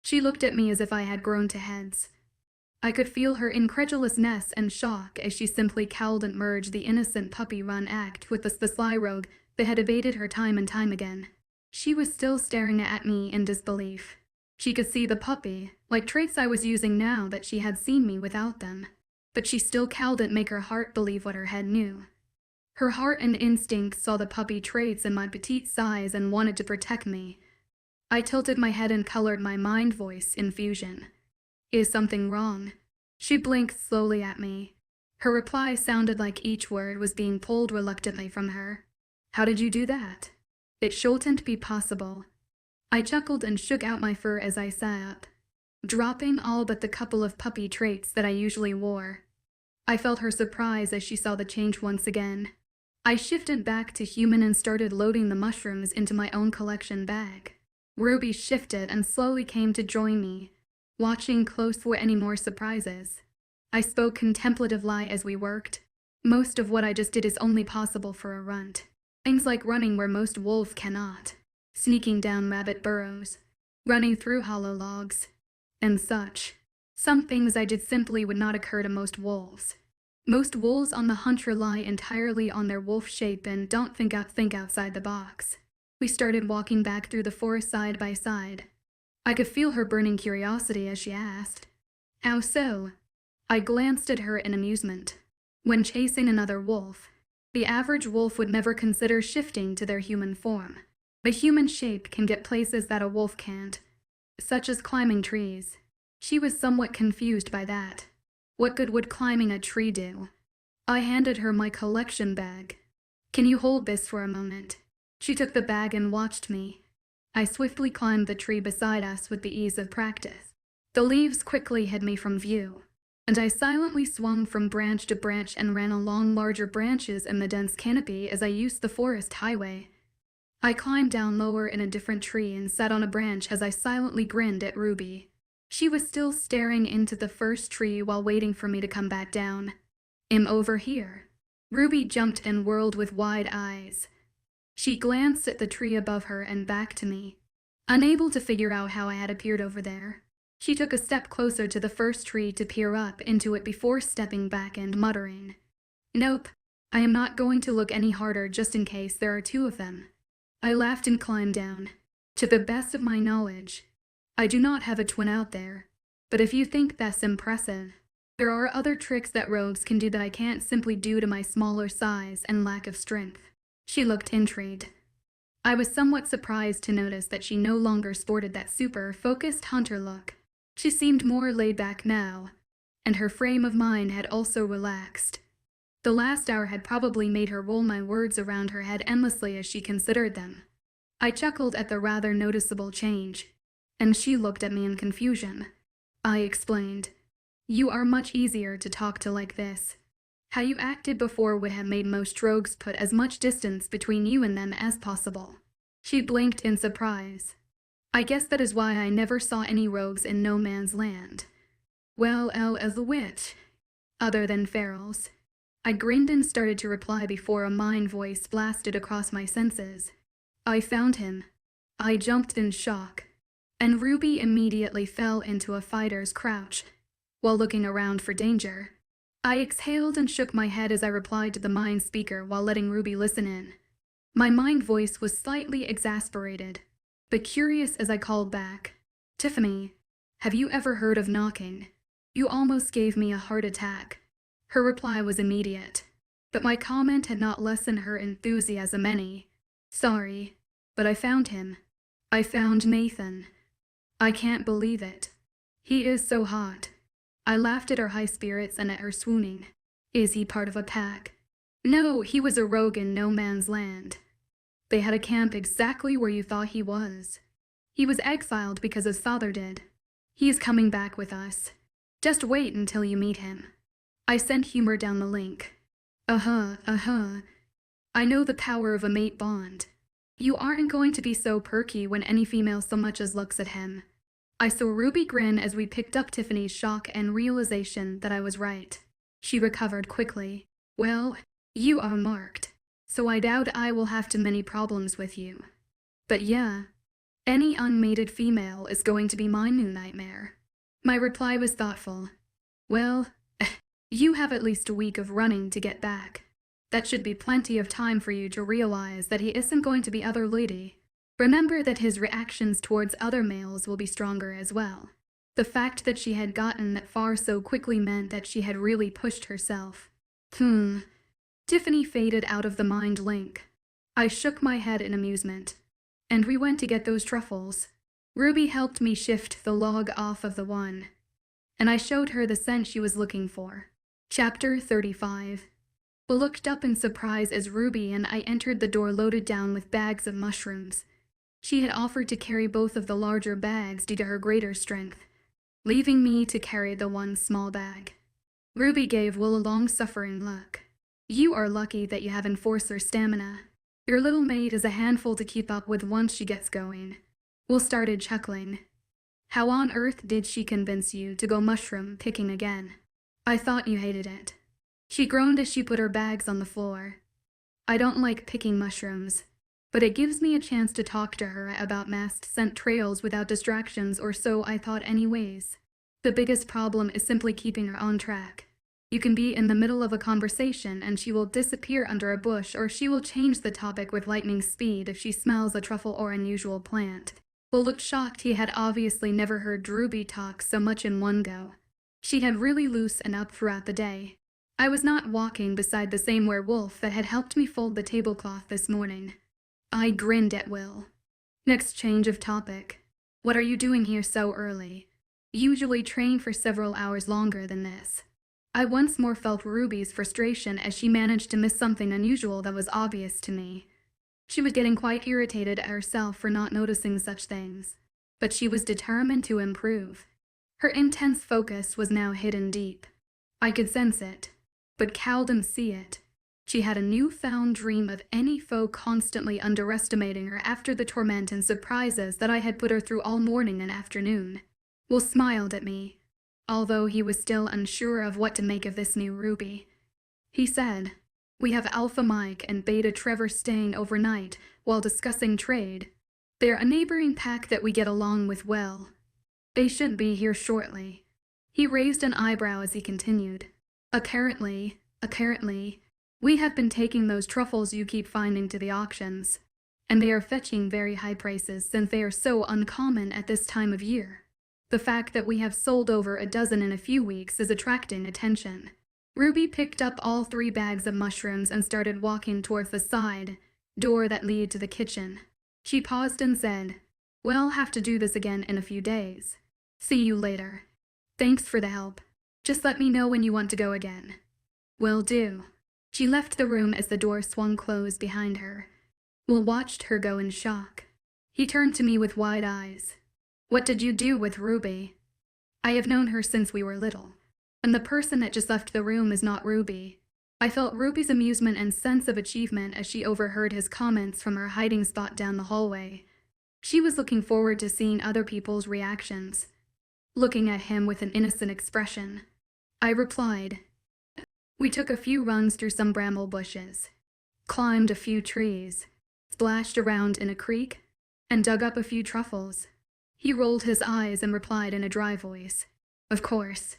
She looked at me as if I had grown to heads. I could feel her incredulousness and shock as she simply couldn't merge the innocent puppy run act with the sly rogue that had evaded her time and time again. She was still staring at me in disbelief. She could see the puppy, like traits I was using now that she had seen me without them, but she still couldn't make her heart believe what her head knew. Her heart and instinct saw the puppy traits in my petite size and wanted to protect me. I tilted my head and colored my mind voice in fusion. Is something wrong? She blinked slowly at me. Her reply sounded like each word was being pulled reluctantly from her. How did you do that? It shouldn't be possible. I chuckled and shook out my fur as I sat up, dropping all but the couple of puppy traits that I usually wore. I felt her surprise as she saw the change once again. I shifted back to human and started loading the mushrooms into my own collection bag. Ruby shifted and slowly came to join me, watching close for any more surprises. I spoke contemplatively as we worked. Most of what I just did is only possible for a runt. Things like running where most wolves cannot, sneaking down rabbit burrows, running through hollow logs, and such. Some things I did simply would not occur to most wolves. Most wolves on the hunt rely entirely on their wolf shape and don't think outside the box. We started walking back through the forest side by side. I could feel her burning curiosity as she asked, "How so?" I glanced at her in amusement. When chasing another wolf, the average wolf would never consider shifting to their human form. But human shape can get places that a wolf can't, such as climbing trees. She was somewhat confused by that. What good would climbing a tree do? I handed her my collection bag. Can you hold this for a moment? She took the bag and watched me. I swiftly climbed the tree beside us with the ease of practice. The leaves quickly hid me from view, and I silently swung from branch to branch and ran along larger branches in the dense canopy as I used the forest highway. I climbed down lower in a different tree and sat on a branch as I silently grinned at Ruby. She was still staring into the first tree while waiting for me to come back down. "I'm over here." Ruby jumped and whirled with wide eyes. She glanced at the tree above her and back to me, unable to figure out how I had appeared over there. She took a step closer to the first tree to peer up into it before stepping back and muttering, "Nope, I am not going to look any harder just in case there are 2 of them." I laughed and climbed down. To the best of my knowledge, I do not have a twin out there, but if you think that's impressive, there are other tricks that rogues can do that I can't simply do to my smaller size and lack of strength. She looked intrigued. I was somewhat surprised to notice that she no longer sported that super-focused hunter look. She seemed more laid back now, and her frame of mind had also relaxed. The last hour had probably made her roll my words around her head endlessly as she considered them. I chuckled at the rather noticeable change. and she looked at me in confusion. I explained. You are much easier to talk to like this. How you acted before would have made most rogues put as much distance between you and them as possible. She blinked in surprise. I guess that is why I never saw any rogues in no man's land. Well, as a witch. Other than ferals. I grinned and started to reply before a mind voice blasted across my senses. I found him. I jumped in shock, and Ruby immediately fell into a fighter's crouch, while looking around for danger. I exhaled and shook my head as I replied to the mind speaker while letting Ruby listen in. My mind voice was slightly exasperated, but curious as I called back. Tiffany, have you ever heard of knocking? You almost gave me a heart attack. Her reply was immediate, but my comment had not lessened her enthusiasm any. Sorry, but I found him. I found Nathan. I can't believe it. He is so hot. I laughed at her high spirits and at her swooning. Is he part of a pack? No, he was a rogue in no man's land. They had a camp exactly where you thought he was. He was exiled because his father did. He is coming back with us. Just wait until you meet him. I sent humor down the link. I know the power of a mate bond. You aren't going to be so perky when any female so much as looks at him. I saw Ruby grin as we picked up Tiffany's shock and realization that I was right. She recovered quickly. Well, you are marked, so I doubt I will have too many problems with you. But yeah, any unmated female is going to be my new nightmare. My reply was thoughtful. Well, you have at least a week of running to get back. That should be plenty of time for you to realize that he isn't going to be other lady. Remember that his reactions towards other males will be stronger as well. The fact that she had gotten that far so quickly meant that she had really pushed herself. Tiffany faded out of the mind link. I shook my head in amusement. And we went to get those truffles. Ruby helped me shift the log off of the one, and I showed her the scent she was looking for. Chapter 35. We looked up in surprise as Ruby and I entered the door loaded down with bags of mushrooms. She had offered to carry both of the larger bags due to her greater strength, leaving me to carry the one small bag. Ruby gave Will a long-suffering look. You are lucky that you have enforcer stamina. Your little mate is a handful to keep up with once she gets going. Will started chuckling. How on earth did she convince you to go mushroom picking again? I thought you hated it. She groaned as she put her bags on the floor. I don't like picking mushrooms, but it gives me a chance to talk to her about masked scent trails without distractions, or so I thought anyways. The biggest problem is simply keeping her on track. You can be in the middle of a conversation and she will disappear under a bush, or she will change the topic with lightning speed if she smells a truffle or unusual plant. Will looked shocked. He had obviously never heard Ruby talk so much in one go. She had really loose and up throughout the day. I was not walking beside the same werewolf that had helped me fold the tablecloth this morning. I grinned at Will. Next change of topic. What are you doing here so early? Usually train for several hours longer than this. I once more felt Ruby's frustration as she managed to miss something unusual that was obvious to me. She was getting quite irritated at herself for not noticing such things, but she was determined to improve. Her intense focus was now hidden deep. I could sense it, but couldn't see it. She had a newfound dream of any foe constantly underestimating her after the torment and surprises that I had put her through all morning and afternoon. Will smiled at me, although he was still unsure of what to make of this new Ruby. He said, "We have Alpha Mike and Beta Trevor staying overnight while discussing trade. They're a neighboring pack that we get along with well. They should be here shortly." He raised an eyebrow as he continued. Apparently, we have been taking those truffles you keep finding to the auctions, and they are fetching very high prices since they are so uncommon at this time of year. The fact that we have sold over a dozen in a few weeks is attracting attention. Ruby picked up all 3 bags of mushrooms and started walking towards the side door that led to the kitchen. She paused and said, "We'll have to do this again in a few days. See you later. Thanks for the help. Just let me know when you want to go again." "Will do." She left the room as the door swung closed behind her. Will watched her go in shock. He turned to me with wide eyes. What did you do with Ruby? I have known her since we were little. And the person that just left the room is not Ruby. I felt Ruby's amusement and sense of achievement as she overheard his comments from her hiding spot down the hallway. She was looking forward to seeing other people's reactions, looking at him with an innocent expression. I replied, "We took a few runs through some bramble bushes, climbed a few trees, splashed around in a creek, and dug up a few truffles." He rolled his eyes and replied in a dry voice, "Of course."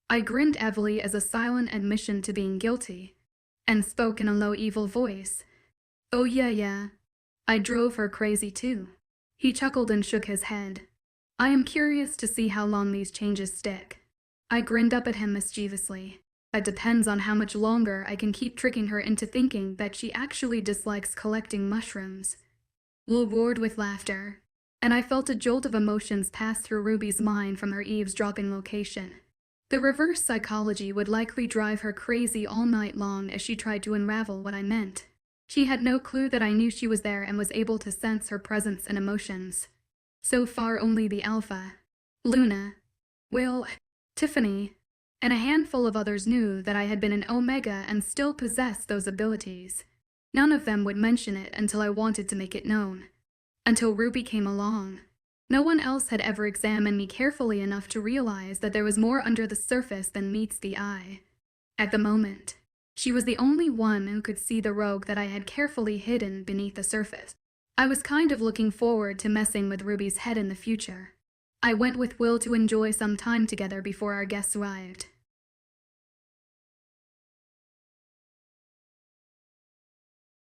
I grinned heavily as a silent admission to being guilty, and spoke in a low, evil voice, "Oh yeah. I drove her crazy too." He chuckled and shook his head. I am curious to see how long these changes stick. I grinned up at him mischievously. That depends on how much longer I can keep tricking her into thinking that she actually dislikes collecting mushrooms. Will roared with laughter, and I felt a jolt of emotions pass through Ruby's mind from her eavesdropping location. The reverse psychology would likely drive her crazy all night long as she tried to unravel what I meant. She had no clue that I knew she was there and was able to sense her presence and emotions. So far only the alpha, Luna, Will, Tiffany, and a handful of others knew that I had been an omega and still possessed those abilities. None of them would mention it until I wanted to make it known. Until Ruby came along. No one else had ever examined me carefully enough to realize that there was more under the surface than meets the eye. At the moment, she was the only one who could see the rogue that I had carefully hidden beneath the surface. I was kind of looking forward to messing with Ruby's head in the future. I went with Will to enjoy some time together before our guests arrived.